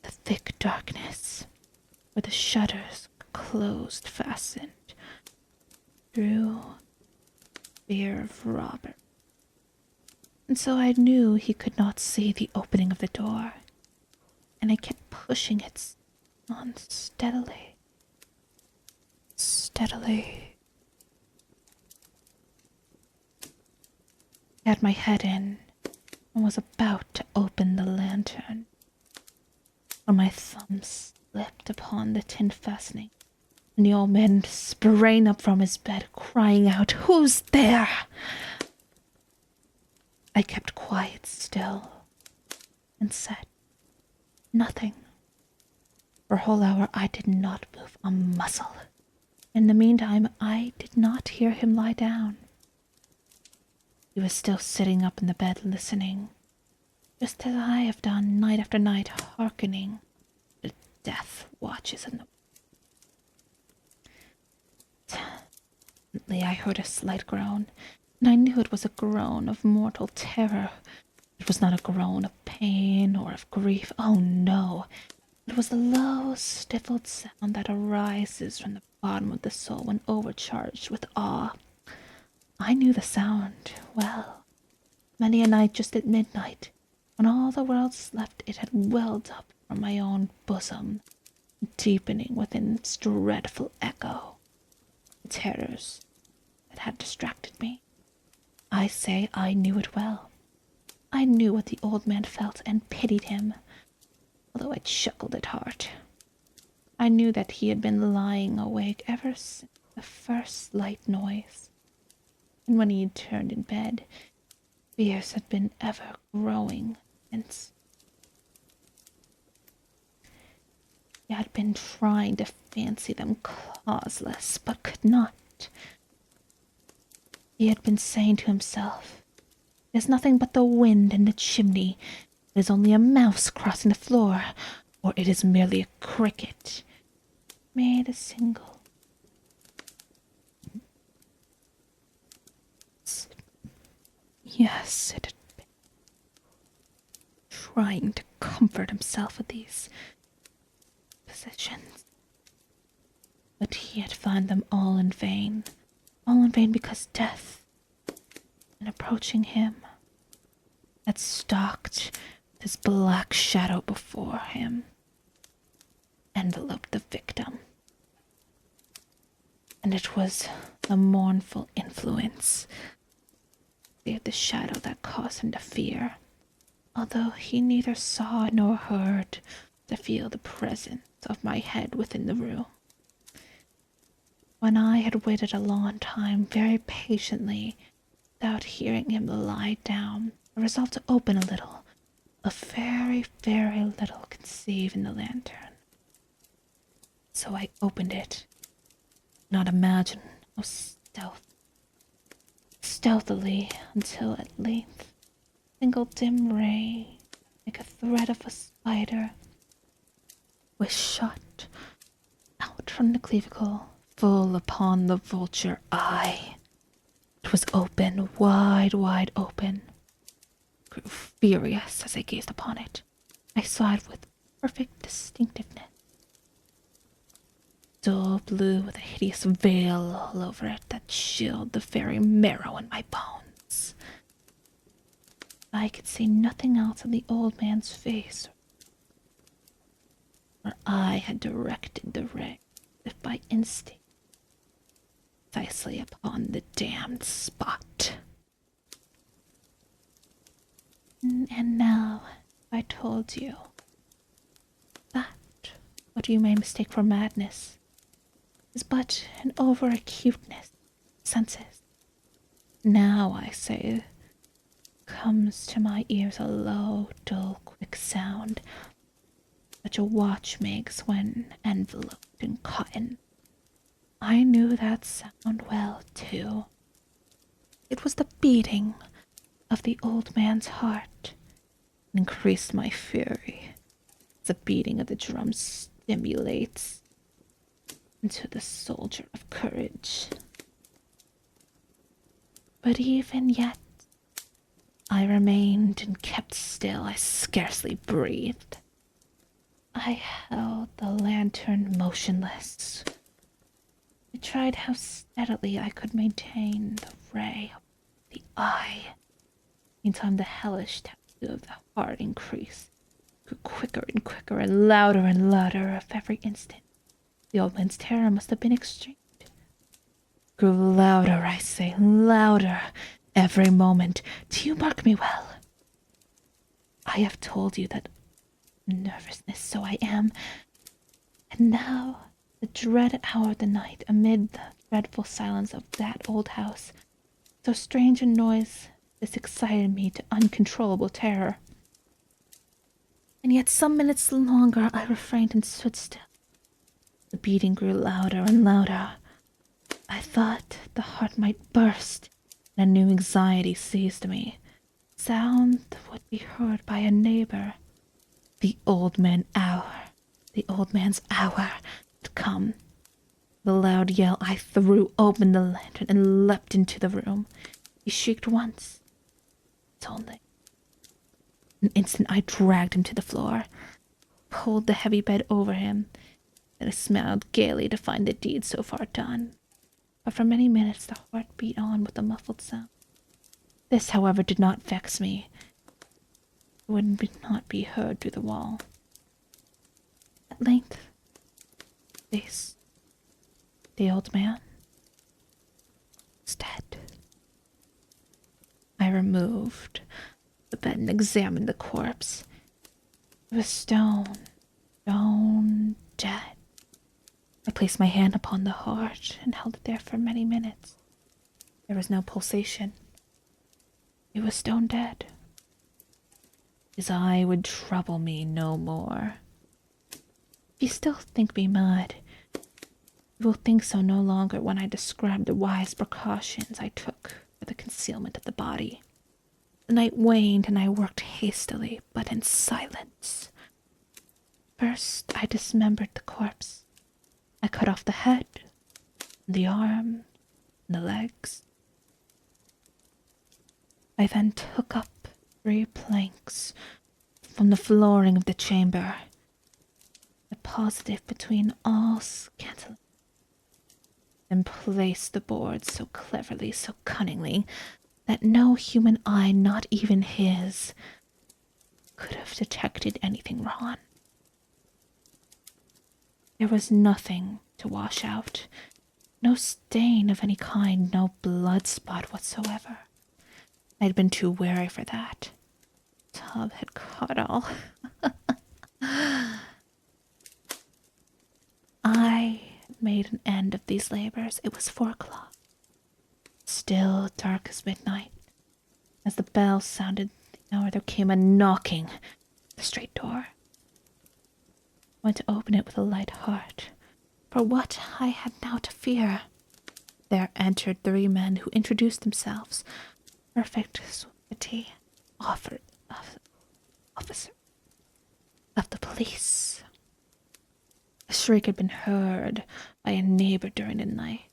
the thick darkness, where the shutters were closed fastened, through fear of robber. And so I knew he could not see the opening of the door, and I kept pushing it on steadily. I had my head in and was about to open the lantern when my thumb slipped upon the tin fastening, and the old man sprang up from his bed, crying out, "Who's there?" I kept quiet still and said nothing. For a whole hour I did not move a muscle. In the meantime, I did not hear him lie down. He was still sitting up in the bed listening, just as I have done night after night, hearkening to death watches in the... Suddenly I heard a slight groan, and I knew it was a groan of mortal terror. It was not a groan of pain or of grief. Oh, no. It was the low, stifled sound that arises from the bottom of the soul when overcharged with awe. I knew the sound well. Many a night just at midnight, when all the world slept, it had welled up from my own bosom, deepening within its dreadful echo the terrors that had distracted me. I say I knew it well. I knew what the old man felt and pitied him, although I chuckled at heart. I knew that he had been lying awake ever since the first slight noise, and when he had turned in bed, fears had been ever growing since. He had been trying to fancy them causeless, but could not. He had been saying to himself, "It is nothing but the wind in the chimney. It is only a mouse crossing the floor, or it is merely a cricket. Made a single. Yes, it had been." Trying to comfort himself with these positions. But he had found them all in vain because death, in approaching him, had stalked with his black shadow before him, enveloped the victim. And it was the mournful influence of the shadow that caused him to fear, although he neither saw nor heard, to feel the presence of my head within the room. When I had waited a long time, very patiently, without hearing him lie down, I resolved to open a little, a very, very little concave in the lantern. So I opened it. Not imagine how stealthily, until at length, a single dim ray, like a thread of a spider, was shot out from the clavicle, full upon the vulture eye. It was open, wide, wide open. I grew furious as I gazed upon it. I saw it with perfect distinctiveness. Dull blue with a hideous veil all over it that chilled the very marrow in my bones. I could see nothing else of the old man's face, for I had directed the ray, as if by instinct, precisely upon the damned spot. And now, I told you that what you may mistake for madness is but an over-acuteness of senses. Now, I say, comes to my ears a low, dull, quick sound, such a watch makes when enveloped in cotton. I knew that sound well, too. It was the beating of the old man's heart, and increased my fury, as the beating of the drum stimulates into the soldier of courage. But even yet, I remained and kept still. I scarcely breathed. I held the lantern motionless. I tried how steadily I could maintain the ray of the eye. Meantime, the hellish tattoo of the heart increased, grew quicker and louder of every instant. The old man's terror must have been extreme. Grew louder, I say, louder every moment. Do you mark me well? I have told you that nervousness, so I am. And now, the dread hour of the night, amid the dreadful silence of that old house, so strange a noise, this excited me to uncontrollable terror. And yet some minutes longer I refrained and stood still. The beating grew louder and louder. I thought the heart might burst, and a new anxiety seized me. Sound would be heard by a neighbor. The old man's hour had come. With a loud yell, I threw open the lantern and leapt into the room. He shrieked once. It's only. In an instant, I dragged him to the floor, pulled the heavy bed over him, and I smiled gaily to find the deed so far done. But for many minutes the heart beat on with a muffled sound. This, however, did not vex me. It would not be heard through the wall. At length, the old man was dead. I removed the bed and examined the corpse. It was stone dead. I placed my hand upon the heart and held it there for many minutes. There was no pulsation. It was stone dead. His eye would trouble me no more. If you still think me mad, you will think so no longer when I describe the wise precautions I took for the concealment of the body. The night waned and I worked hastily, but in silence. First, I dismembered the corpse. I cut off the head, the arm, and the legs. I then took up 3 planks from the flooring of the chamber, deposited between all scantily, and placed the boards so cleverly, so cunningly, that no human eye, not even his, could have detected anything wrong. There was nothing to wash out, no stain of any kind, no blood spot whatsoever. I had been too wary for that. The tub had caught all. I had made an end of these labors. It was 4 o'clock. still dark as midnight. As the bell sounded the hour, there came a knocking at the street door. I went to open it with a light heart, for what I had now to fear. There entered 3 men who introduced themselves. Perfect suavity, officer of the police. A shriek had been heard by a neighbor during the night.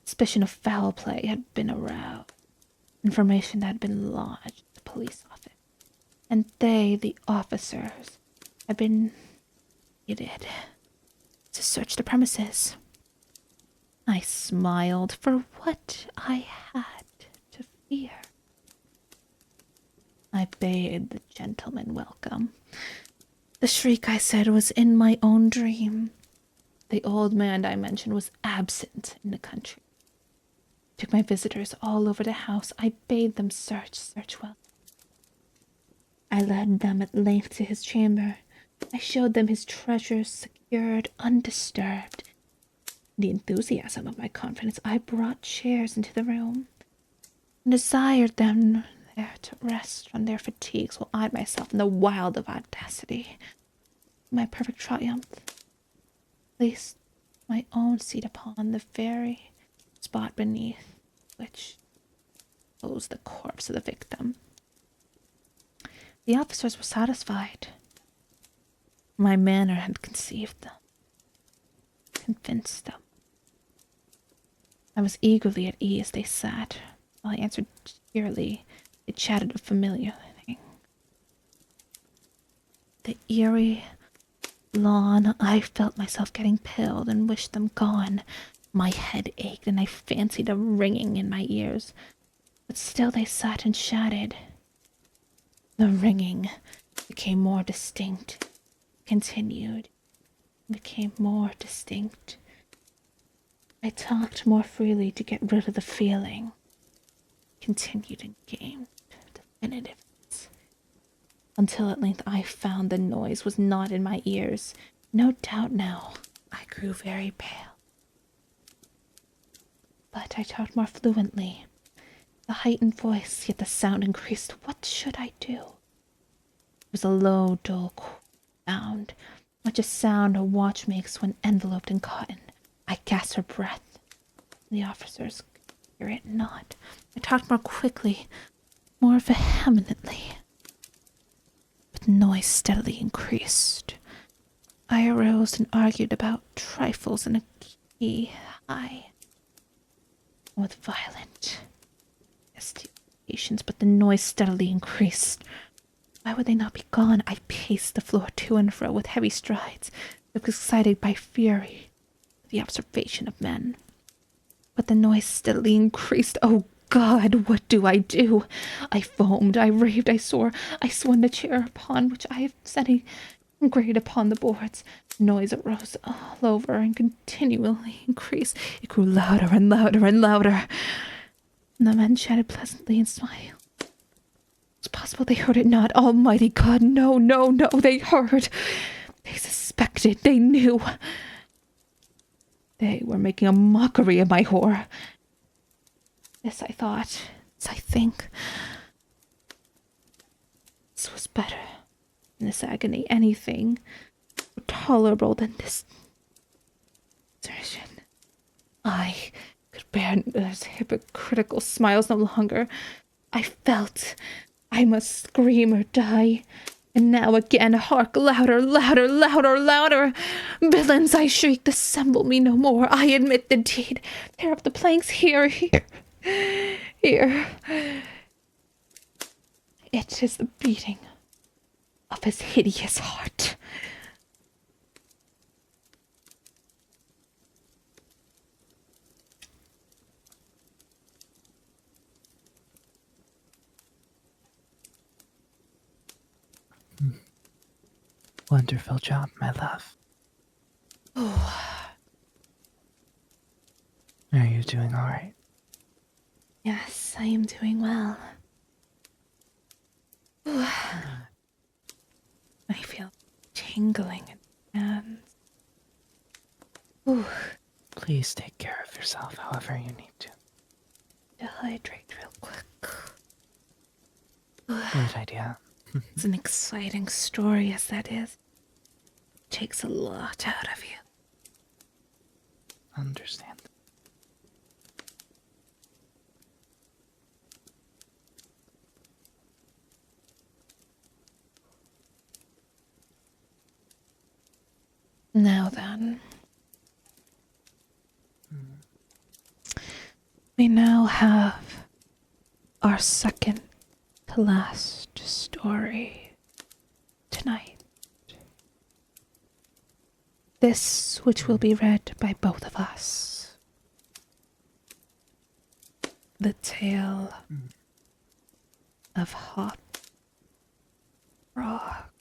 Suspicion of foul play had been aroused. Information had been lodged at the police office. And they, the officers, had been needed to search the premises. I smiled for what I had to fear. I bade the gentleman welcome. The shriek, I said, was in my own dream. The old man I mentioned was absent in the country. Took my visitors all over the house. I bade them search well. I led them at length to his chamber. I showed them his treasures secured, undisturbed. In the enthusiasm of my confidence, I brought chairs into the room and desired them there to rest from their fatigues while I myself, in the wild of audacity, my perfect triumph, placed my own seat upon the very spot beneath which reposed the corpse of the victim. The officers were satisfied. My manner had convinced them. I was eagerly at ease. They sat, while I answered cheerily. They chatted of familiar things. The eerie lawn, I felt myself getting pale and wished them gone. My head ached, and I fancied a ringing in my ears. But still they sat and chatted. The ringing became more distinct, continued, became more distinct. I talked more freely to get rid of the feeling, continued and gained definitiveness, until at length I found the noise was not in my ears. No doubt now I grew very pale. But I talked more fluently. The heightened voice, yet the sound increased. What should I do? It was a low, dull sound, much a sound a watch makes when enveloped in cotton. I gasped for breath. The officers could hear it not. I talked more quickly, more vehemently. But the noise steadily increased. I arose and argued about trifles in a key high, with violent gesticulations, but the noise steadily increased. Why would they not be gone? I paced the floor to and fro with heavy strides, excited by fury, the observation of men. But the noise steadily increased. Oh God, what do? I foamed, I raved, I swore. I swung the chair upon which I have setting grate upon the boards. Noise arose all over and continually increased. It grew louder and louder and louder. And the men chatted pleasantly and smiled. It's possible they heard it not. Almighty God, no, they heard. They suspected, they knew. They were making a mockery of my horror. This I thought, this I think. This was better than this agony, anything more tolerable than this desertion. I could bear those hypocritical smiles no longer. I felt I must scream or die. And now again, hark, louder, louder, louder, louder. Villains, I shrieked, dissemble me no more. I admit the deed. Tear up the planks here. Here. It is the beating of his hideous heart. Wonderful job, my love. Oh, Are you doing all right? yes, I am doing well. Ooh. I feel tingling and ooh. Please take care of yourself however you need to. to hydrate real quick. Great idea. It's an exciting story as that is. Takes a lot out of you. Understand. Now then. We now have our second to last story tonight. This, which will be read by both of us. The tale of Hop Rock.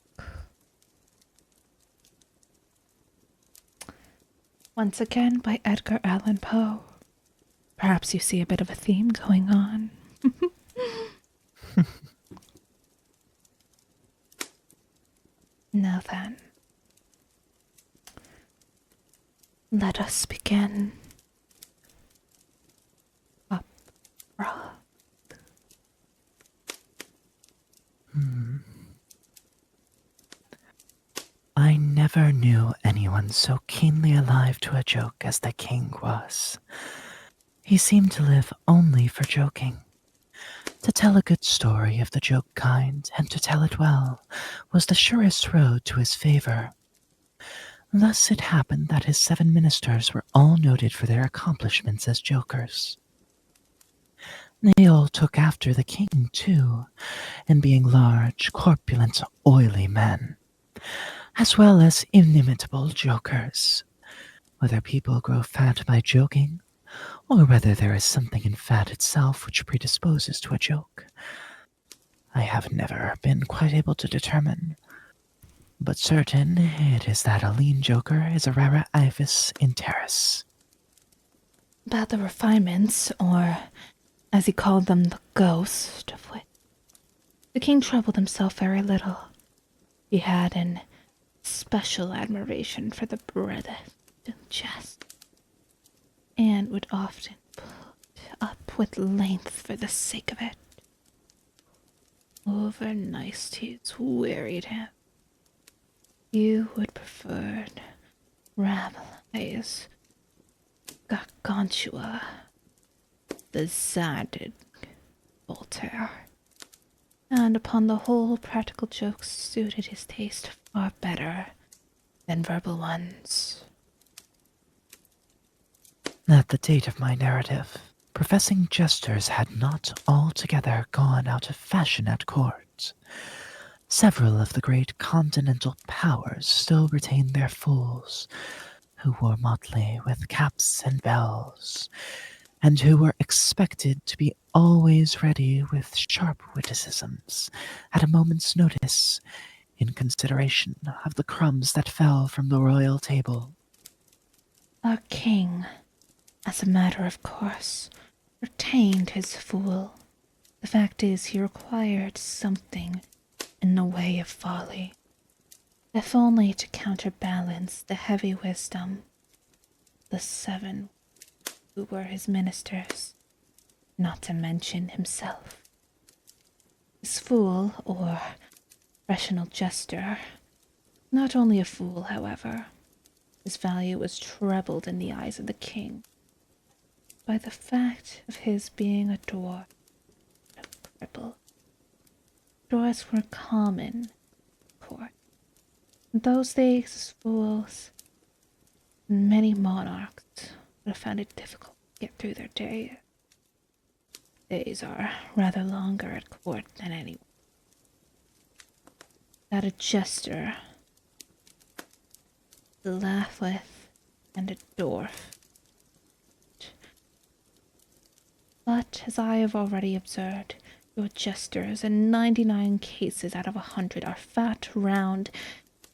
Once again by Edgar Allan Poe. Perhaps you see a bit of a theme going on. Now then, let us begin. Up, Rock. I never knew anyone so keenly alive to a joke as the king was. He seemed to live only for joking. To tell a good story of the joke kind, and to tell it well, was the surest road to his favor. Thus it happened that his 7 ministers were all noted for their accomplishments as jokers. They all took after the king, too, in being large, corpulent, oily men, as well as inimitable jokers. Whether people grow fat by joking, or whether there is something in fat itself which predisposes to a joke, I have never been quite able to determine. But certain it is that a lean joker is a rara avis in terris. About the refinements, or as he called them, the ghost of wit, the king troubled himself very little. He had an special admiration for the breadth and jest, and would often put up with length for the sake of it. Over niceties wearied him. You would prefer Rabelais, Gargantua, the Zadig, Voltaire, and upon the whole practical jokes suited his taste far better than verbal ones. At the date of my narrative, professing jesters had not altogether gone out of fashion at court. Several of the great continental powers still retained their fools, who wore motley with caps and bells, and who were expected to be always ready with sharp witticisms at a moment's notice, in consideration of the crumbs that fell from the royal table. Our king, as a matter of course, retained his fool. The fact is, he required something in the way of folly, if only to counterbalance the heavy wisdom of the 7 who were his ministers, not to mention himself. His fool, or rational jester, not only a fool, however, his value was trebled in the eyes of the king by the fact of his being a dwarf, a cripple. Dwarfs were common at court. In those days, fools and many monarchs would have found it difficult to get through their days. Days are rather longer at court than anyone. That a jester to laugh with and a dwarf. But, as I have already observed, your jesters in 99 cases out of 100 are fat, round,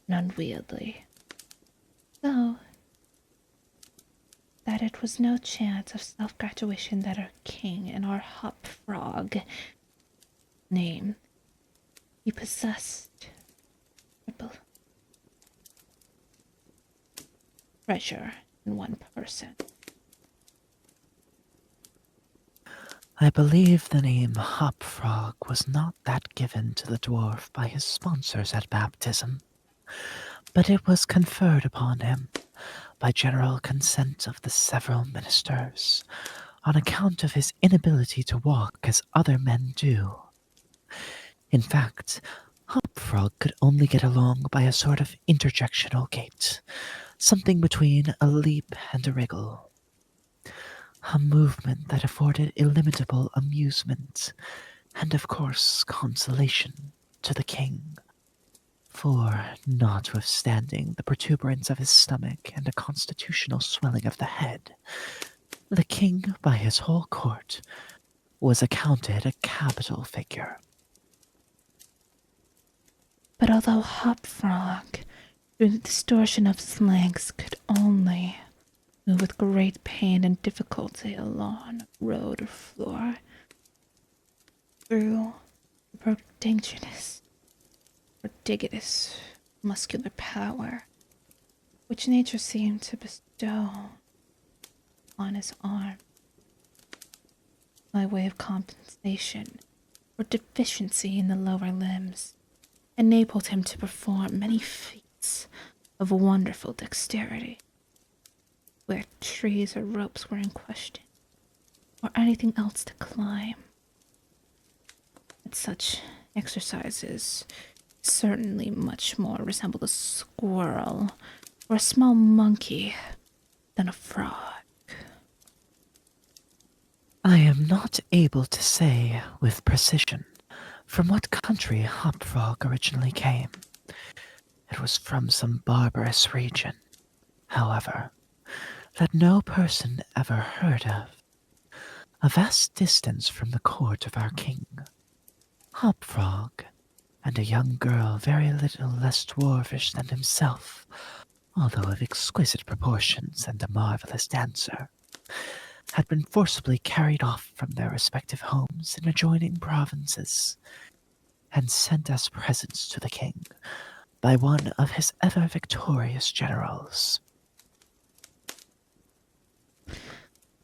and unwieldy. So, that it was no chance of self-gratuation that our king and our hop frog name he possessed triple treasure in one person. I believe the name Hop Frog was not that given to the dwarf by his sponsors at baptism, but it was conferred upon him by general consent of the several ministers on account of his inability to walk as other men do. In fact, Hop Frog could only get along by a sort of interjectional gait, something between a leap and a wriggle, a movement that afforded illimitable amusement and, of course, consolation to the king. For, notwithstanding the protuberance of his stomach and a constitutional swelling of the head, the king, by his whole court, was accounted a capital figure. But although Hopfrog, through the distortion of his legs, could only move with great pain and difficulty along a road or floor, through the prodigious muscular power which nature seemed to bestow on his arm by way of compensation for deficiency in the lower limbs, enabled him to perform many feats of wonderful dexterity, where trees or ropes were in question, or anything else to climb. And such exercises certainly much more resembled a squirrel or a small monkey than a frog. I am not able to say with precision from what country Hop Frog originally came. It was from some barbarous region, however, that no person ever heard of. A vast distance from the court of our king, Hop Frog and a young girl very little less dwarfish than himself, although of exquisite proportions and a marvelous dancer, had been forcibly carried off from their respective homes in adjoining provinces, and sent as presents to the king by one of his ever victorious generals.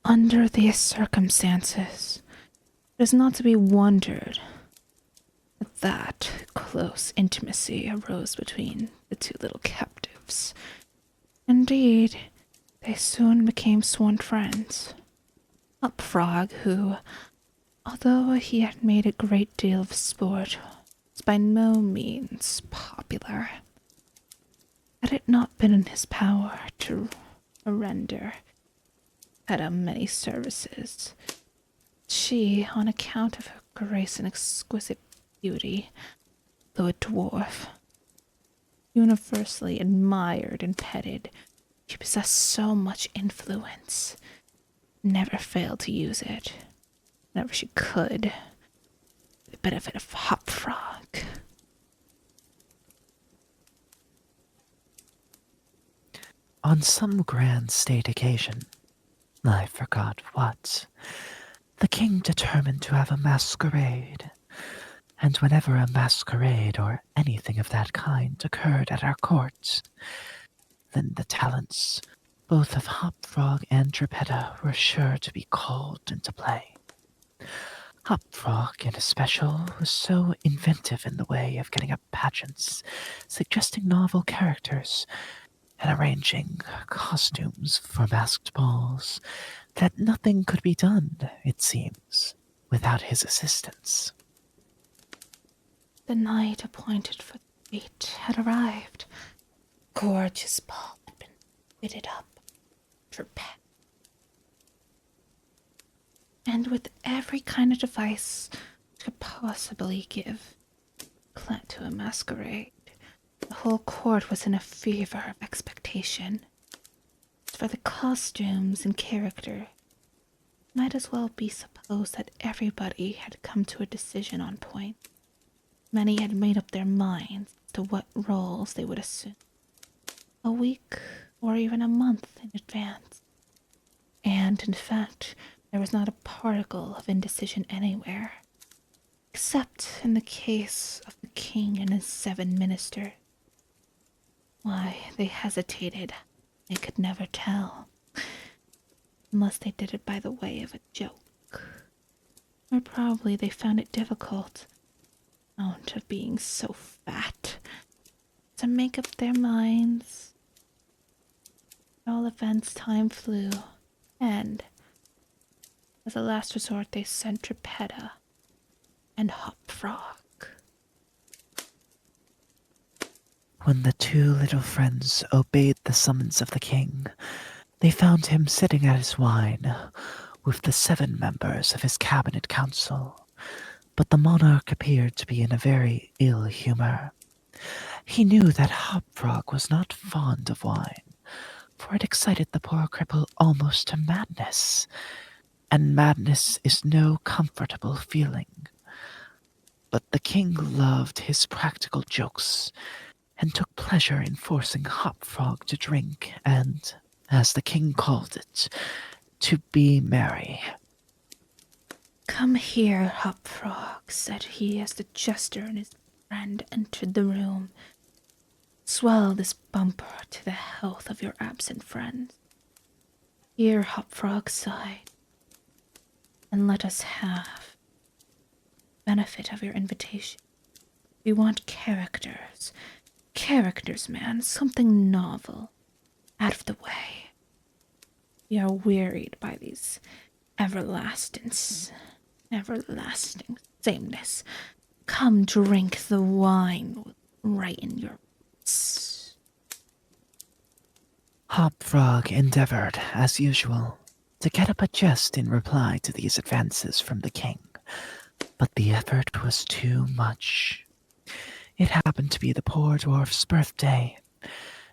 Under these circumstances, it is not to be wondered that close intimacy arose between the two little captives. Indeed, they soon became sworn friends. Upfrog, who, although he had made a great deal of sport, was by no means popular. Had it not been in his power to render Hedda many services, she, on account of her grace and exquisite beauty, though a dwarf, universally admired and petted, she possessed so much influence, never failed to use it, whenever she could, for the benefit of Hopfrog. On some grand state occasion, I forgot what, the king determined to have a masquerade, and whenever a masquerade or anything of that kind occurred at our court, then the talents both of Hopfrog and Geppetto were sure to be called into play. Hopfrog, in especial, was so inventive in the way of getting up pageants, suggesting novel characters, and arranging costumes for masked balls, that nothing could be done, it seems, without his assistance. The night appointed for the fete had arrived. Gorgeous ball had been fitted up for pet, and with every kind of device could possibly give plant to a masquerade, the whole court was in a fever of expectation. As for the costumes and character, it might as well be supposed that everybody had come to a decision on point. Many had made up their minds as to what roles they would assume, a week or even a month in advance. And, in fact, there was not a particle of indecision anywhere, except in the case of the king and his 7 ministers. Why they hesitated, I could never tell, unless they did it by the way of a joke. Or probably they found it difficult, out of being so fat, to make up their minds. At all events, time flew, and as a last resort, they sent Tripetta and Hop Frog. When the two little friends obeyed the summons of the king, they found him sitting at his wine with the 7 members of his cabinet council. But the monarch appeared to be in a very ill humor. He knew that Hop Frog was not fond of wine, for it excited the poor cripple almost to madness, and madness is no comfortable feeling. But the king loved his practical jokes, and took pleasure in forcing Hop Frog to drink and, as the king called it, to be merry. Come here, Hop Frog, said he as the jester and his friend entered the room. Swell this bumper to the health of your absent friends. Here, Hop Frog sighed, and let us have benefit of your invitation. We want characters. Characters, man, something novel, out of the way. We are wearied by these everlasting sameness. Come drink the wine right in your roots. Hop Frog endeavored, as usual, to get up a jest in reply to these advances from the king, but the effort was too much. It happened to be the poor dwarf's birthday,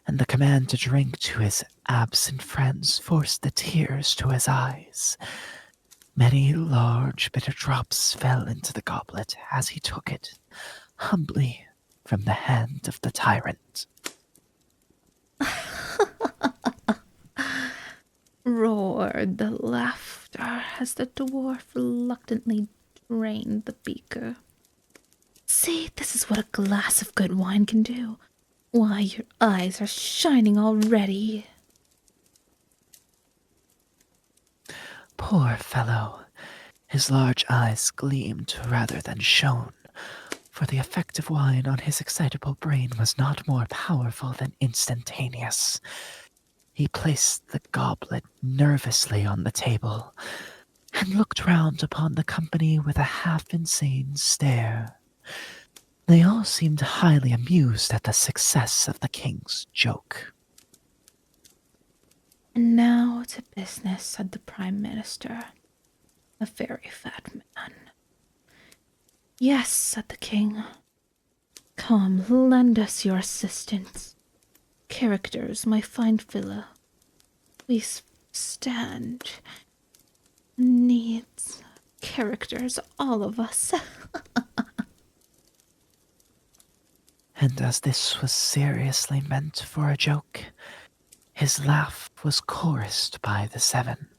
and the command to drink to his absent friends forced the tears to his eyes. Many large bitter drops fell into the goblet as he took it, humbly, from the hand of the tyrant. Roared the laughter as the dwarf reluctantly drained the beaker. See, this is what a glass of good wine can do. Why, your eyes are shining already. Poor fellow! His large eyes gleamed rather than shone, for the effect of wine on his excitable brain was not more powerful than instantaneous. He placed the goblet nervously on the table, and looked round upon the company with a half-insane stare. They all seemed highly amused at the success of the king's joke. And now to business, said the Prime Minister, a very fat man. Yes, said the king. Come, lend us your assistance. Characters, my fine fellow. We stand. Needs. Characters, all of us. And as this was seriously meant for a joke, his laugh was chorused by the 7.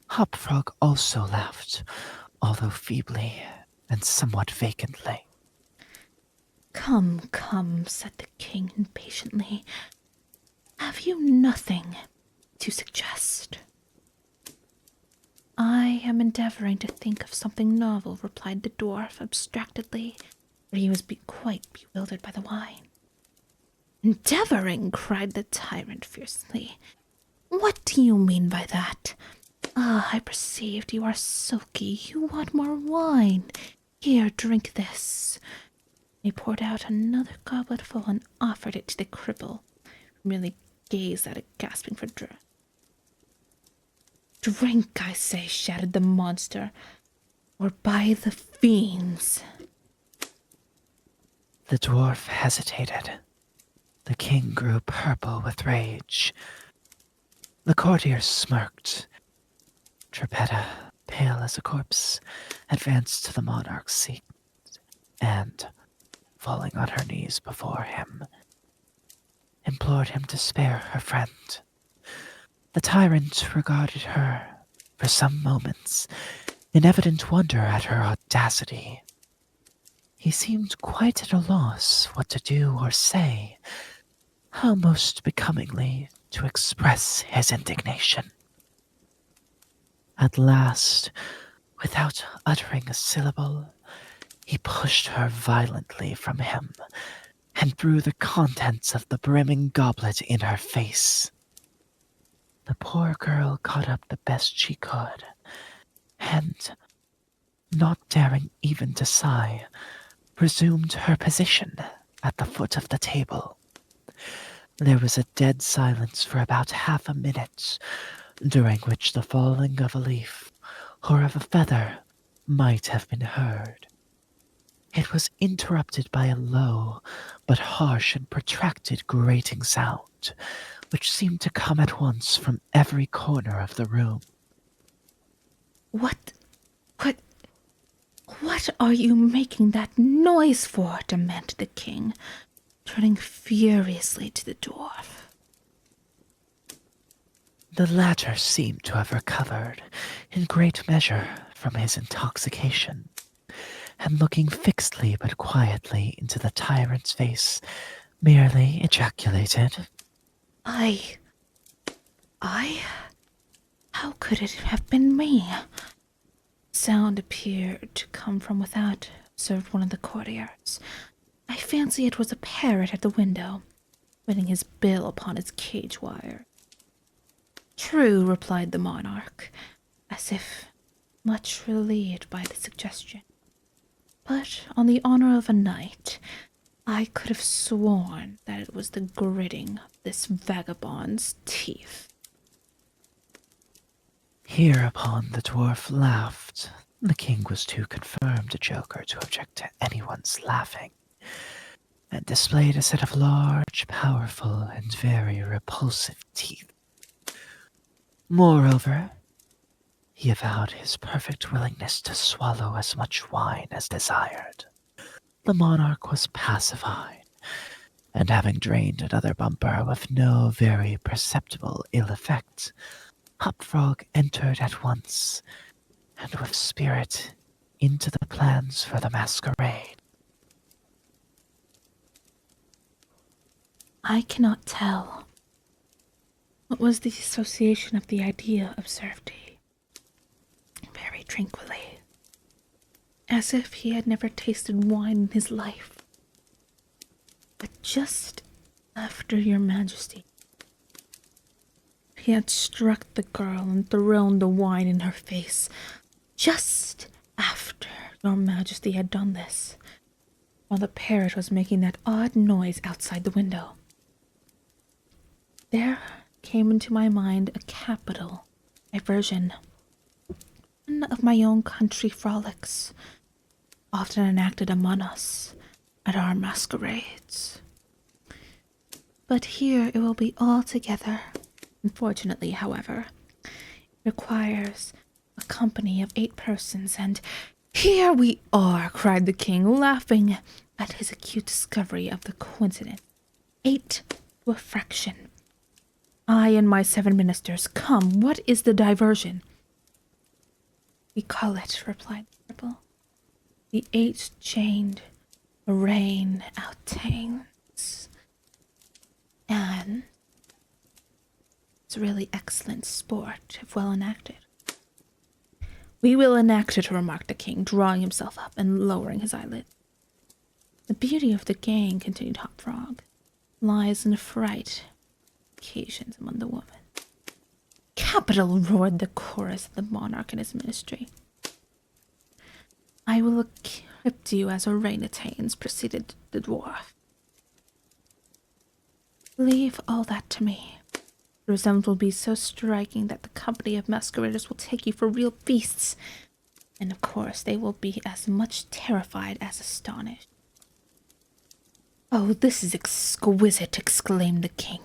Hop Frog also laughed, although feebly and somewhat vacantly. Come, come, said the king impatiently. Have you nothing to suggest? I am endeavoring to think of something novel, replied the dwarf abstractedly, for he was quite bewildered by the wine. Endeavoring, cried the tyrant fiercely. What do you mean by that? Ah, I perceived you are sulky. You want more wine. Here, drink this. He poured out another gobletful and offered it to the cripple, who merely gazed at it, gasping for breath. Drink, I say, shouted the monster, or by the fiends. The dwarf hesitated. The king grew purple with rage. The courtiers smirked. Tripetta, pale as a corpse, advanced to the monarch's seat, and, falling on her knees before him, implored him to spare her friend. The tyrant regarded her for some moments in evident wonder at her audacity. He seemed quite at a loss what to do or say, how most becomingly to express his indignation. At last, Without uttering a syllable, he pushed her violently from him and threw the contents of the brimming goblet in her face. The poor girl caught up the best she could, and, not daring even to sigh, resumed her position at the foot of the table. There was a dead silence for about half a minute, during which the falling of a leaf or of a feather might have been heard. It was interrupted by a low, but harsh and protracted grating sound, which seemed to come at once from every corner of the room. What, what, what are you making that noise for? Demanded the king, turning furiously to the dwarf. The latter seemed to have recovered, in great measure, from his intoxication, and looking fixedly but quietly into the tyrant's face, merely ejaculated, I, how could it have been me? Sound appeared to come from without, observed one of the courtiers. I fancy it was a parrot at the window, wetting his bill upon its cage wire. True, replied the monarch, as if much relieved by the suggestion. But on the honor of a knight, I could have sworn that it was the gritting of this vagabond's teeth. Hereupon the dwarf laughed. The king was too confirmed a joker to object to anyone's laughing, and displayed a set of large, powerful, and very repulsive teeth. Moreover, he avowed his perfect willingness to swallow as much wine as desired. The monarch was pacified, and having drained another bumper with no very perceptible ill effect, Hopfrog entered at once, and with spirit, into the plans for the masquerade. I cannot tell. What was the association of the idea, observed he, very tranquilly, as if he had never tasted wine in his life. But just after your majesty, he had struck the girl and thrown the wine in her face. Just after your majesty had done this, while the parrot was making that odd noise outside the window, there came into my mind a capital diversion. One of my own country frolics, often enacted among us at our masquerades. But here it will be altogether. Unfortunately, however, it requires a company of 8 persons, and here we are, cried the king, laughing at his acute discovery of the coincidence. 8 to a fraction. I and my 7 ministers. Come, what is the diversion? We call it, replied the cripple, the 8 chained rain outtains. And it's really excellent sport, if well enacted. We will enact it, remarked the king, drawing himself up and lowering his eyelid. The beauty of the gang, continued Hopfrog, lies in the fright occasions among the women. Capital, roared the chorus of the monarch and his ministry. I will equip you as orangutans, proceeded the dwarf. Leave all that to me. The resemblance will be so striking that the company of masqueraders will take you for real beasts, and of course they will be as much terrified as astonished. Oh, this is exquisite, exclaimed the king.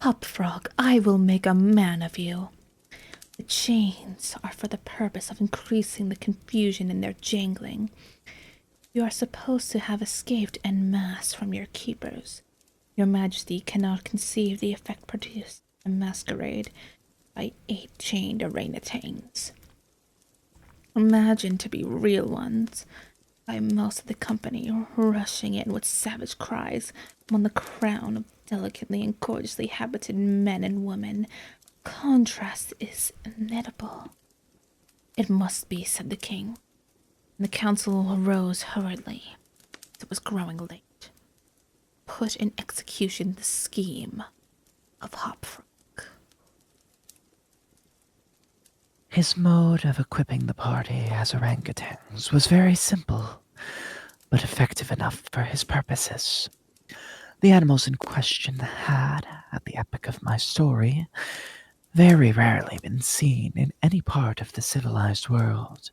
Hopfrog, I will make a man of you. The chains are for the purpose of increasing the confusion in their jangling. You are supposed to have escaped en masse from your keepers. Your majesty cannot conceive the effect produced in a masquerade by 8 chained orangutans. Imagine to be real ones, by most of the company rushing in with savage cries among the crowd of delicately and gorgeously habited men and women. Contrast is inimitable. It must be, said the king, and the council arose hurriedly. It was growing late. Put in execution the scheme of Hopfrog. His mode of equipping the party as orangutans was very simple, but effective enough for his purposes. The animals in question had, at the epoch of my story, very rarely been seen in any part of the civilized world,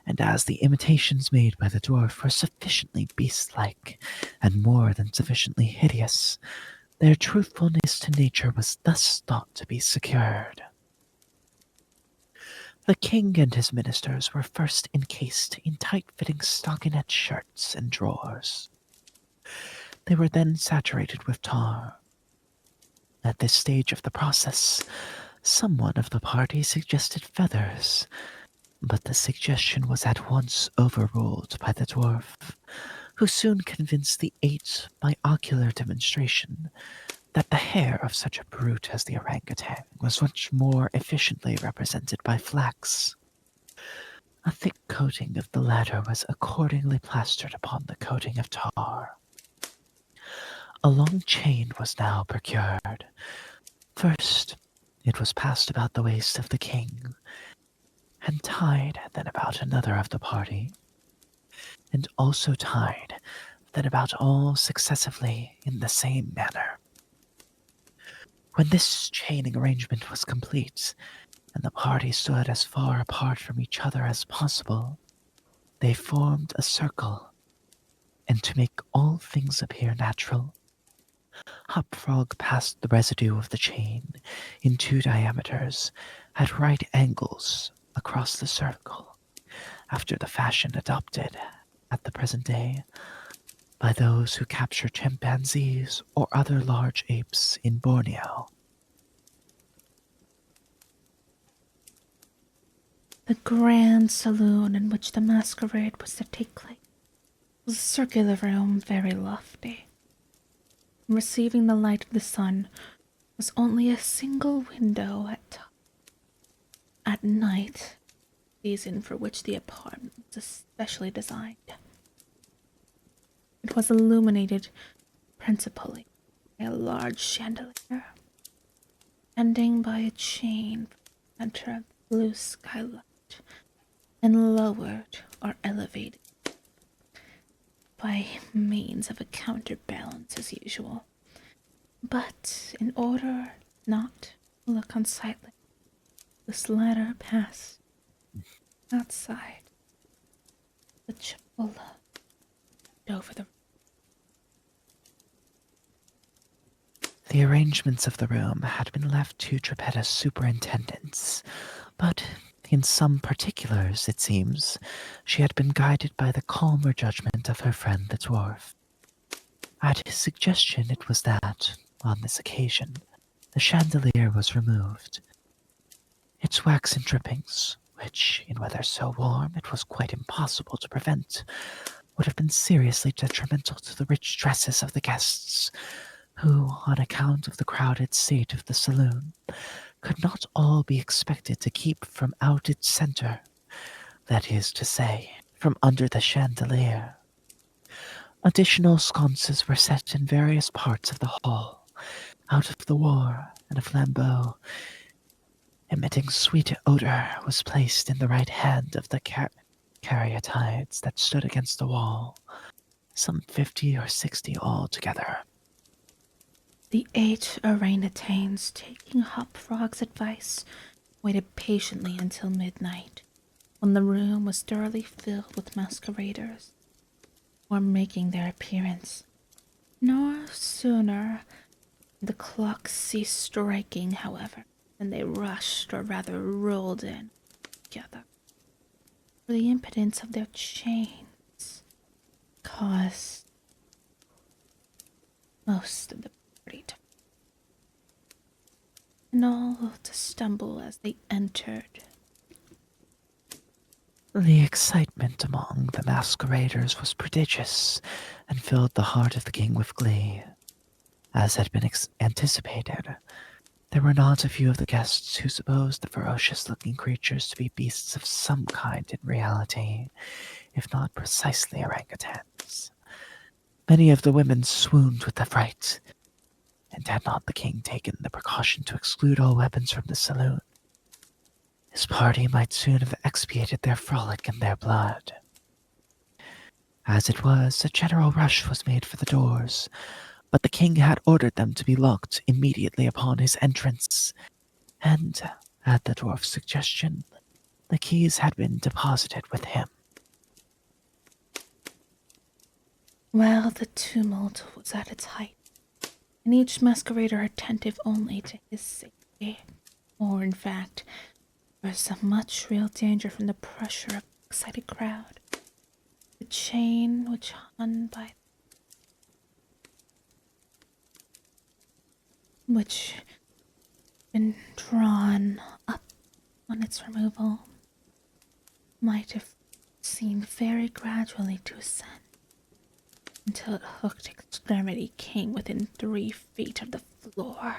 and as the imitations made by the dwarf were sufficiently beast-like and more than sufficiently hideous, their truthfulness to nature was thus thought to be secured. The king and his ministers were first encased in tight-fitting stockinette shirts and drawers. They were then saturated with tar. At this stage of the process, someone of the party suggested feathers, but the suggestion was at once overruled by the dwarf, who soon convinced the eight by ocular demonstration that the hair of such a brute as the orangutan was much more efficiently represented by flax. A thick coating of the latter was accordingly plastered upon the coating of tar. A long chain was now procured. First, it was passed about the waist of the king, and tied then about another of the party, and also tied then about all successively in the same manner. When this chaining arrangement was complete, and the party stood as far apart from each other as possible, they formed a circle, and to make all things appear natural, Hopfrog passed the residue of the chain in two diameters at right angles across the circle, after the fashion adopted at the present day by those who capture chimpanzees or other large apes in Borneo. The grand saloon in which the masquerade was to take place was a circular room very lofty. Receiving the light of the sun was only a single window at top. At night, season for which the apartment was especially designed. It was illuminated principally by a large chandelier, ending by a chain from the center of the blue skylight, and lowered or elevated by means of a counterbalance as usual. But in order not to look unsightly, this ladder passed outside the cupola over the. The arrangements of the room had been left to Trippetta's superintendence, but in some particulars, it seems, she had been guided by the calmer judgment of her friend the dwarf. At his suggestion it was that, on this occasion, the chandelier was removed. Its waxen drippings, which, in weather so warm it was quite impossible to prevent, would have been seriously detrimental to the rich dresses of the guests, who, on account of the crowded state of the saloon, could not all be expected to keep from out its center, that is to say, from under the chandelier. Additional sconces were set in various parts of the hall, out of the war, and a flambeau, emitting sweet odor, was placed in the right hand of the caryatides that stood against the wall, some 50 or 60 altogether. The 8 orangutans, taking Hopfrog's advice, waited patiently until midnight, when the room was thoroughly filled with masqueraders, or making their appearance. No sooner did the clock cease striking, however, than they rushed, or rather rolled in together. For the impotence of their chains caused most of the party to, and all to stumble as they entered. The excitement among the masqueraders was prodigious, and filled the heart of the king with glee. As had been anticipated, There were not a few of the guests who supposed the ferocious-looking creatures to be beasts of some kind in reality, if not precisely orangutans. Many of the women swooned with the fright, and had not the king taken the precaution to exclude all weapons from the saloon, his party might soon have expiated their frolic in their blood. As it was, a general rush was made for the doors, but the king had ordered them to be locked immediately upon his entrance, and, at the dwarf's suggestion, the keys had been deposited with him. Well, the tumult was at its height, and each masquerader attentive only to his safety. Or, in fact, there was much real danger from the pressure of the excited crowd. The chain which hung by which been drawn up on its removal might have seemed very gradually to ascend until its hooked extremity came within 3 feet of the floor.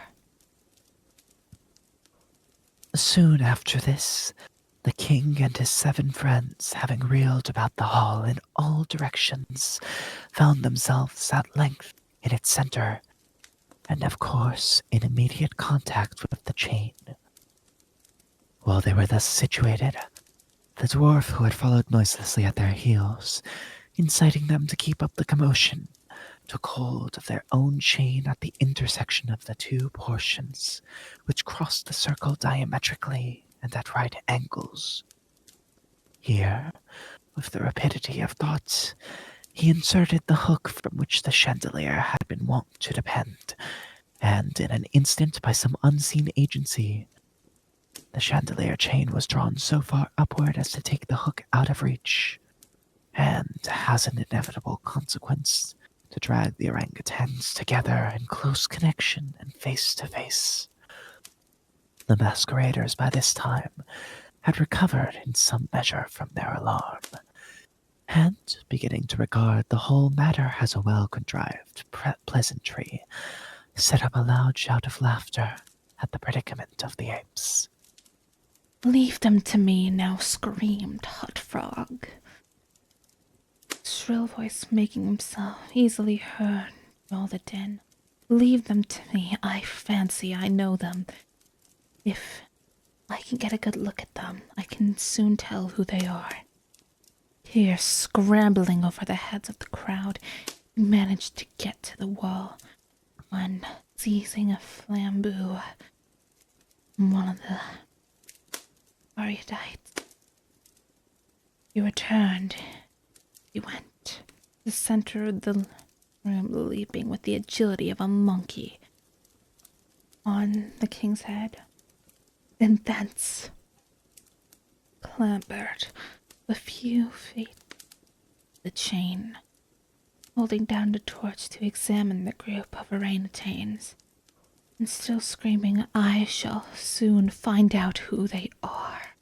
Soon after this, the king and his 7 friends, having reeled about the hall in all directions, found themselves at length in its center, and of course in immediate contact with the chain. While they were thus situated, the dwarf who had followed noiselessly at their heels, inciting them to keep up the commotion, took hold of their own chain at the intersection of the 2 portions, which crossed the circle diametrically and at right angles. Here, with the rapidity of thought, he inserted the hook from which the chandelier had been wont to depend, and in an instant, by some unseen agency, the chandelier chain was drawn so far upward as to take the hook out of reach, and, as an inevitable consequence, to drag the orangutans together in close connection and face to face. The masqueraders by this time had recovered in some measure from their alarm, and, beginning to regard the whole matter as a well-contrived pleasantry, set up a loud shout of laughter at the predicament of the apes. "Leave them to me now," screamed Hot Frog, shrill voice making himself easily heard through all the din. "Leave them to me. I fancy I know them. If I can get a good look at them, I can soon tell who they are." Here, scrambling over the heads of the crowd, he managed to get to the wall, when, seizing a flambeau from one of the erudites, he returned. He went to the center of the room, leaping with the agility of a monkey on the king's head, and thence clambered a few feet the chain, holding down the torch to examine the group of orangutans, and still screaming, "I shall soon find out who they are."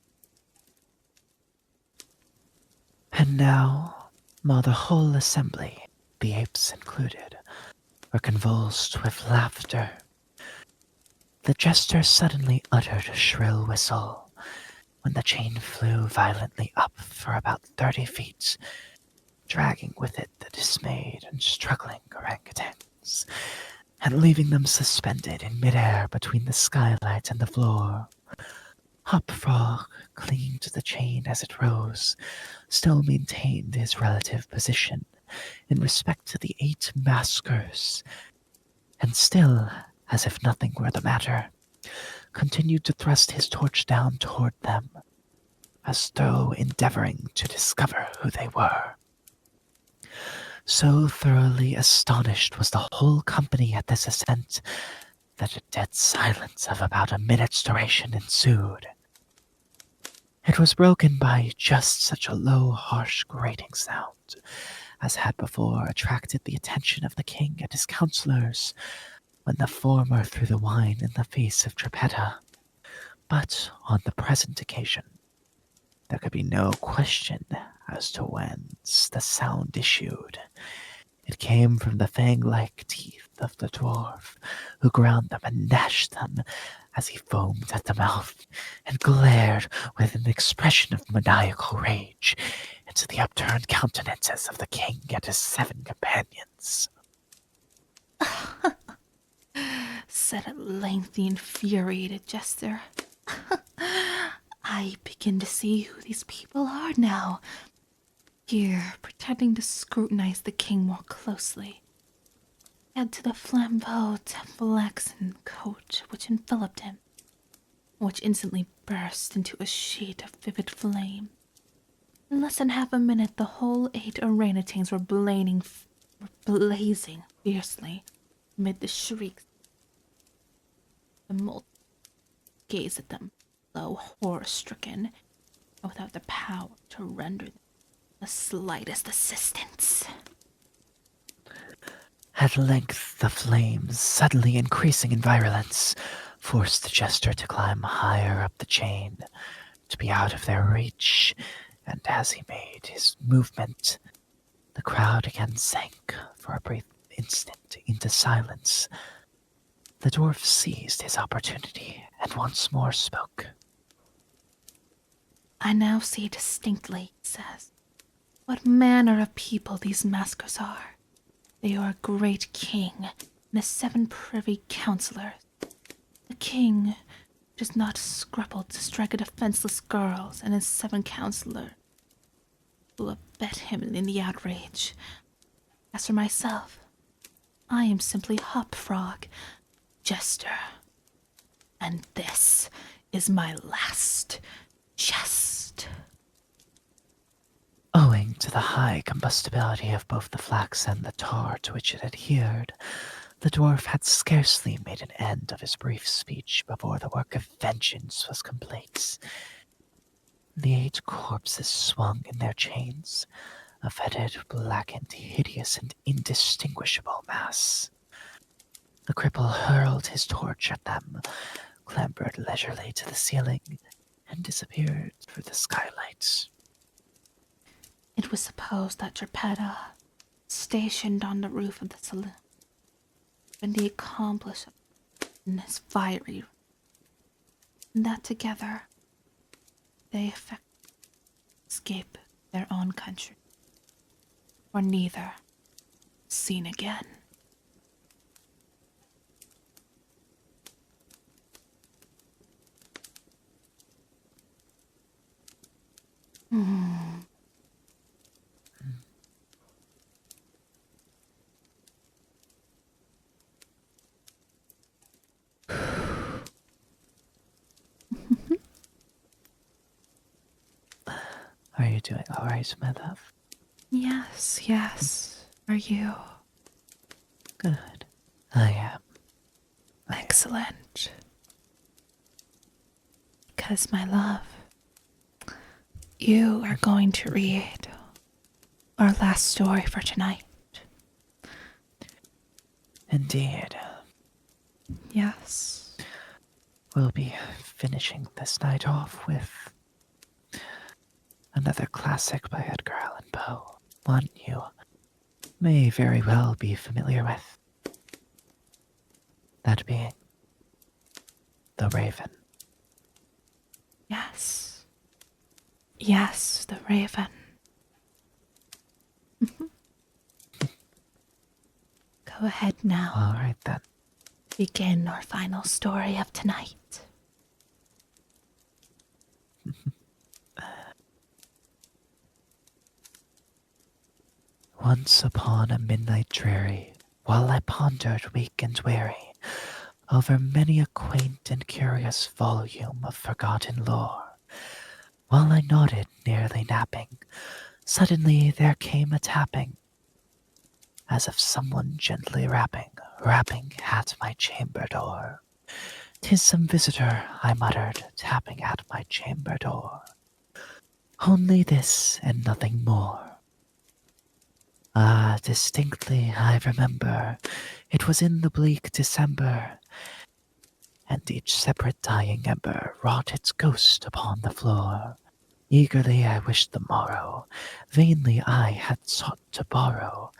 And now, while the whole assembly, the apes included, were convulsed with laughter, the jester suddenly uttered a shrill whistle, when the chain flew violently up for about 30 feet, dragging with it the dismayed and struggling orangutans, and leaving them suspended in midair between the skylight and the floor. Hop Frog, clinging to the chain as it rose, still maintained his relative position in respect to the 8 maskers, and still, as if nothing were the matter, continued to thrust his torch down toward them, as though endeavoring to discover who they were. So thoroughly astonished was the whole company at this ascent that a dead silence of about a minute's duration ensued. It was broken by just such a low, harsh, grating sound as had before attracted the attention of the king and his counselors when the former threw the wine in the face of Geppetto. But on the present occasion, there could be no question as to whence the sound issued. It came from the fang-like teeth of the dwarf, who ground them and gnashed them as he foamed at the mouth and glared with an expression of maniacal rage into the upturned countenances of the king and his 7 companions. Said at length the infuriated jester. I begin to see who these people are now. Here, pretending to scrutinize the king more closely. Add to the flambeau flaxen coat which enveloped him, which instantly burst into a sheet of vivid flame. In less than half a minute, the whole 8 orangutans were blazing fiercely amid the shrieks. The multitude gazed at them, low, horror-stricken, and without the power to render them the slightest assistance. At length, the flames, suddenly increasing in virulence, forced the jester to climb higher up the chain, to be out of their reach, and as he made his movement, the crowd again sank for a brief instant into silence. The dwarf seized his opportunity and once more spoke. I now see distinctly, he says, what manner of people these maskers are. They are a great king and his 7 privy councillors. The king does not scruple to strike a defenseless girl, and his 7 councillors who abet him in the outrage. As for myself, I am simply Hop Frog, jester. And this is my last jest. Owing to the high combustibility of both the flax and the tar to which it adhered, the dwarf had scarcely made an end of his brief speech before the work of vengeance was complete. The 8 corpses swung in their chains, a fetid, blackened, hideous, and indistinguishable mass. The cripple hurled his torch at them, clambered leisurely to the ceiling, and disappeared through the skylight. It was supposed that Geppetto, stationed on the roof of the saloon, been the accomplice in his fiery, and that together they effected escape their own country, or neither seen again. Are you doing all right, my love? Yes, yes. Are you? Good. I am. Excellent. Because, my love, you are going to read our last story for tonight. Indeed. Yes. We'll be finishing this night off with another classic by Edgar Allan Poe, one you may very well be familiar with. That being The Raven. Yes. Yes, the raven. Go ahead now. All right then. Begin our final story of tonight. Once upon a midnight dreary, while I pondered weak and weary over many a quaint and curious volume of forgotten lore, while I nodded, nearly napping, suddenly there came a tapping, as of someone gently rapping at my chamber door. "'Tis some visitor," I muttered, tapping at my chamber door. "Only this and nothing more." Ah, distinctly I remember, it was in the bleak December, and each separate dying ember wrought its ghost upon the floor. Eagerly I wished the morrow, vainly I had sought to borrow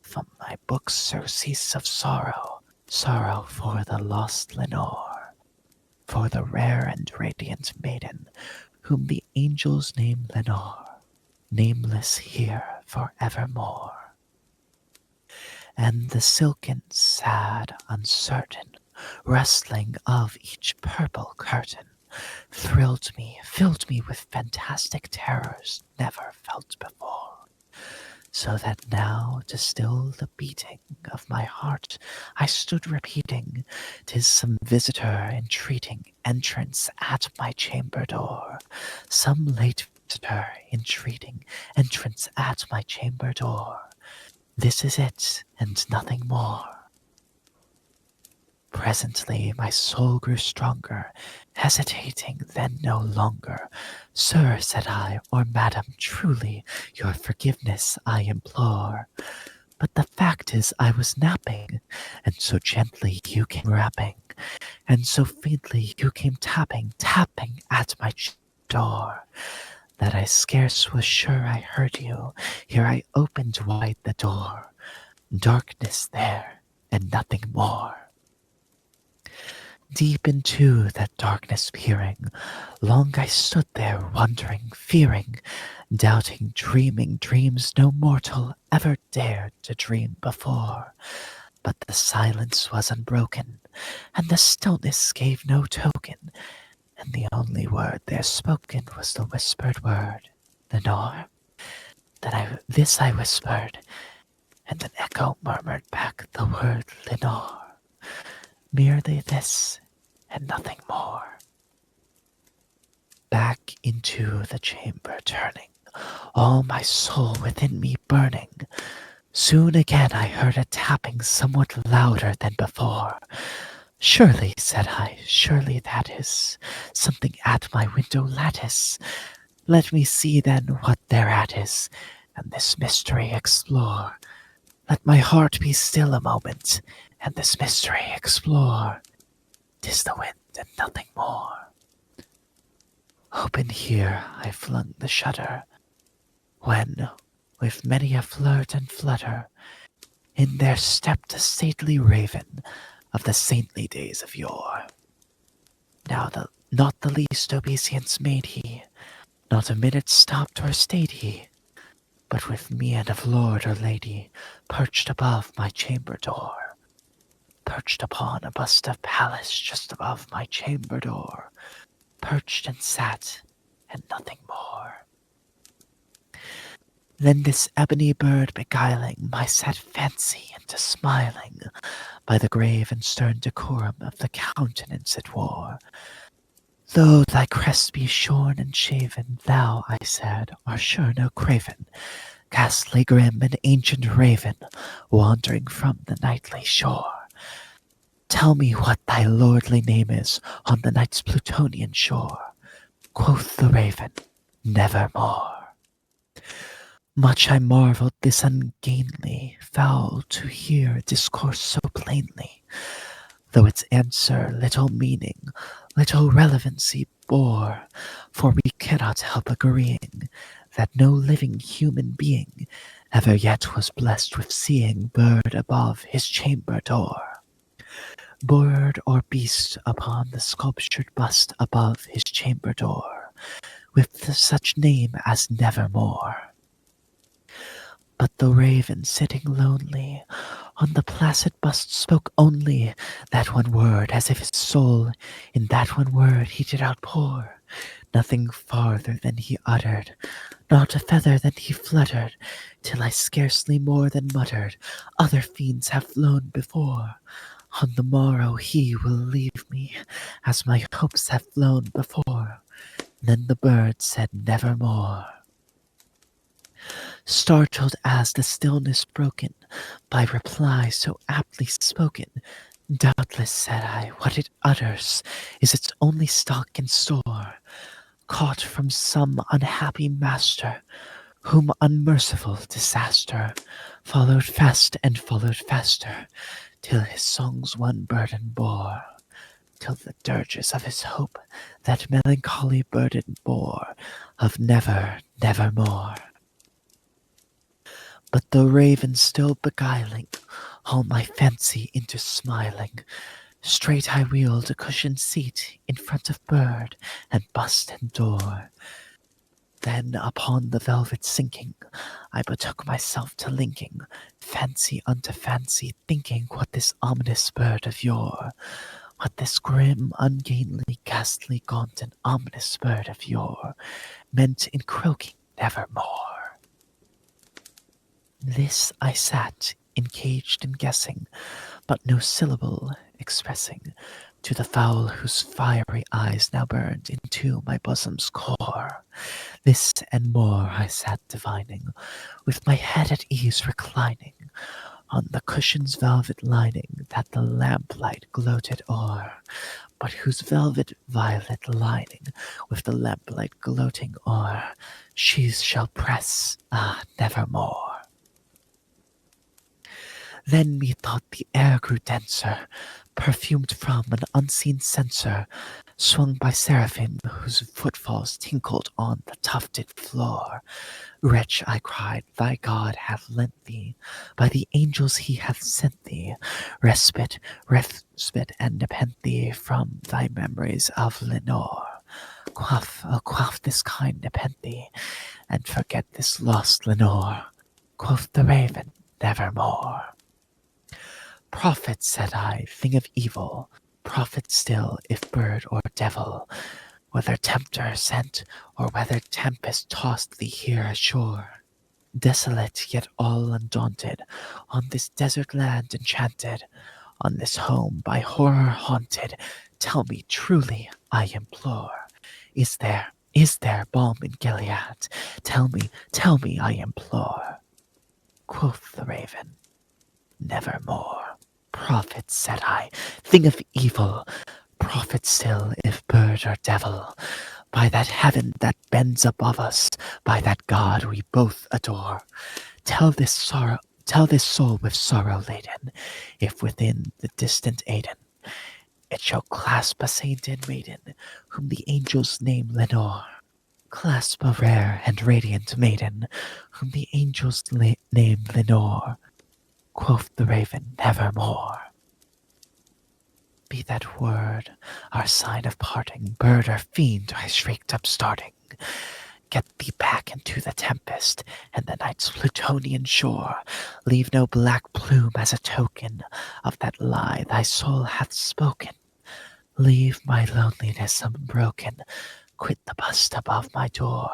from my books surcease of sorrow, sorrow for the lost Lenore. for the rare and radiant maiden whom the angels name Lenore, nameless here for evermore. And the silken, sad, uncertain rustling of each purple curtain thrilled me, filled me with fantastic terrors never felt before. So that now, to still the beating of my heart, I stood repeating, "'Tis some visitor entreating entrance at my chamber door, some late visitor entreating entrance at my chamber door. This is it, and nothing more." Presently my soul grew stronger, hesitating then no longer. "Sir," said I, "or madam, truly your forgiveness I implore. But the fact is I was napping, and so gently you came rapping, and so faintly you came tapping, tapping at my door, that I scarce was sure I heard you. Here I opened wide the door. Darkness there, and nothing more." Deep into that darkness peering, long I stood there wondering, fearing, doubting, dreaming dreams no mortal ever dared to dream before. But the silence was unbroken, and the stillness gave no token, and the only word there spoken was the whispered word, "Lenore." This I whispered, and an echo murmured back the word, "Lenore." Merely this, and nothing more. Back into the chamber turning, all my soul within me burning, soon again I heard a tapping somewhat louder than before. "Surely," said I, "surely that is something at my window lattice. Let me see then what thereat is, and this mystery explore. Let my heart be still a moment, and this mystery explore. 'Tis the wind and nothing more." Open here I flung the shutter, when, with many a flirt and flutter, in there stepped a stately raven of the saintly days of yore. Not the least obeisance made he, not a minute stopped or stayed he, but with mien of lord or lady perched above my chamber door, perched upon a bust of Pallas just above my chamber door, perched and sat, and nothing more. Then this ebony bird beguiling my sad fancy into smiling, by the grave and stern decorum of the countenance it wore. "Though thy crest be shorn and shaven, thou," I said, "art sure no craven, ghastly grim and ancient raven, wandering from the nightly shore. Tell me what thy lordly name is on the night's Plutonian shore." Quoth the raven, "Nevermore." Much I marvelled this ungainly fowl to hear discourse so plainly, though its answer little meaning, little relevancy bore, for we cannot help agreeing that no living human being ever yet was blessed with seeing bird above his chamber door, bird or beast upon the sculptured bust above his chamber door, with such name as Nevermore. But the raven sitting lonely on the placid bust spoke only that one word, as if his soul in that one word he did outpour. Nothing farther than he uttered, not a feather than he fluttered, till I scarcely more than muttered, "Other fiends have flown before. On the morrow he will leave me, as my hopes have flown before." Then the bird said, "Nevermore." Startled as the stillness broken by reply so aptly spoken, "Doubtless," said I, "what it utters is its only stock and store, caught from some unhappy master, whom unmerciful disaster followed fast and followed faster, till his songs one burden bore, till the dirges of his hope that melancholy burden bore, of never, nevermore." But the raven still beguiling all my fancy into smiling, Straight I wheeled a cushioned seat in front of bird and bust and door. Then upon the velvet sinking, I betook myself to linking fancy unto fancy, thinking what this ominous bird of yore, what this grim, ungainly, ghastly, gaunt, and ominous bird of yore meant in croaking nevermore. This I sat, encaged in guessing, but no syllable expressing to the fowl whose fiery eyes now burned into my bosom's core. This and more I sat divining, with my head at ease reclining on the cushion's velvet lining that the lamplight gloated o'er, but whose velvet violet lining, with the lamplight gloating o'er, she shall press, nevermore. Then methought the air grew denser, perfumed from an unseen censer, swung by seraphim whose footfalls tinkled on the tufted floor. Wretch, I cried, thy God hath lent thee, by the angels he hath sent thee, respite, and nepent thee from thy memories of Lenore. Quaff, oh quaff this kind nepent thee, and forget this lost Lenore. Quoth the raven, nevermore. Prophet, said I, thing of evil, prophet still, if bird or devil, whether tempter sent, or whether tempest tossed thee here ashore. Desolate, yet all undaunted, on this desert land enchanted, on this home by horror haunted, tell me truly, I implore, is there balm in Gilead? Tell me, I implore. Quoth the raven, nevermore. Prophet, said I, thing of evil, prophet still, if bird or devil, by that heaven that bends above us, by that God we both adore, tell this soul with sorrow laden, if within the distant Aidenn it shall clasp a saint and maiden, whom the angels name Lenore. Clasp a rare and radiant maiden, whom the angels name Lenore. Quoth the raven, nevermore. Be that word our sign of parting, bird or fiend, I shrieked upstarting. Get thee back into the tempest, and the night's Plutonian shore. Leave no black plume as a token of that lie thy soul hath spoken. Leave my loneliness unbroken, quit the bust above my door.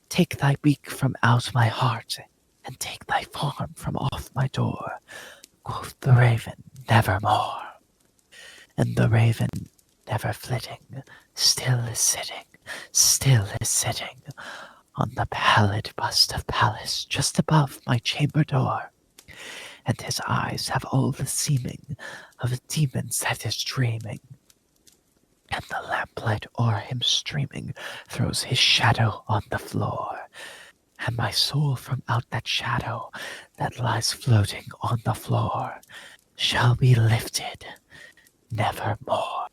Take thy beak from out my heart, and take thy form from off my door. Quoth the raven, nevermore. And the raven, never flitting, still is sitting on the pallid bust of Pallas just above my chamber door. And his eyes have all the seeming of a demon's that is dreaming. And the lamplight o'er him streaming throws his shadow on the floor. And my soul from out that shadow that lies floating on the floor shall be lifted nevermore.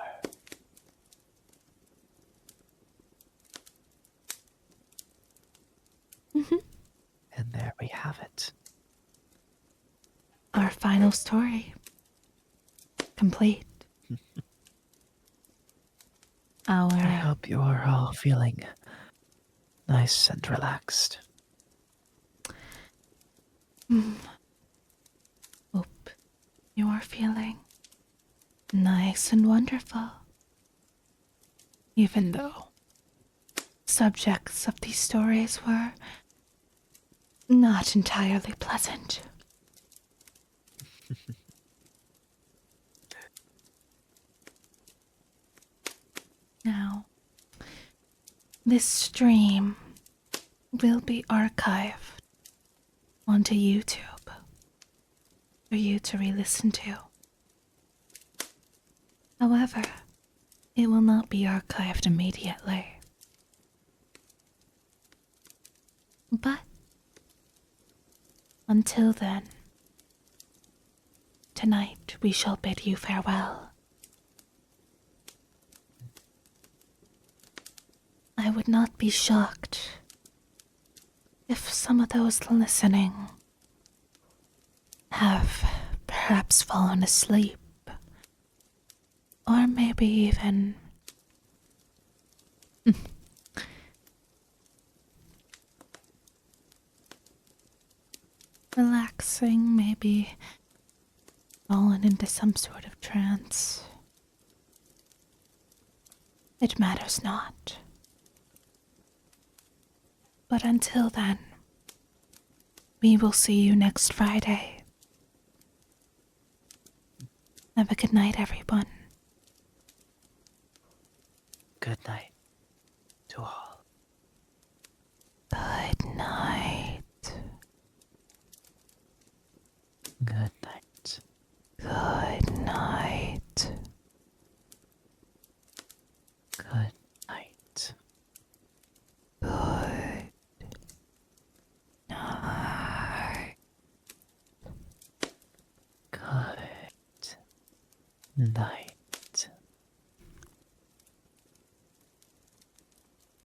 And there we have it. Our final story. Complete. I hope you are all feeling nice and relaxed. Hope you are feeling nice and wonderful. Even though subjects of these stories were not entirely pleasant. Now, this stream will be archived onto YouTube for you to re-listen to. However, it will not be archived immediately. But until then, tonight we shall bid you farewell. I would not be shocked if some of those listening have perhaps fallen asleep maybe even relaxing, maybe fallen into some sort of trance. It matters not. But until then, we will see you next Friday. Have a good night, everyone. Good night to all. Good night. Good night. Good night. Good night. Good night. Good night.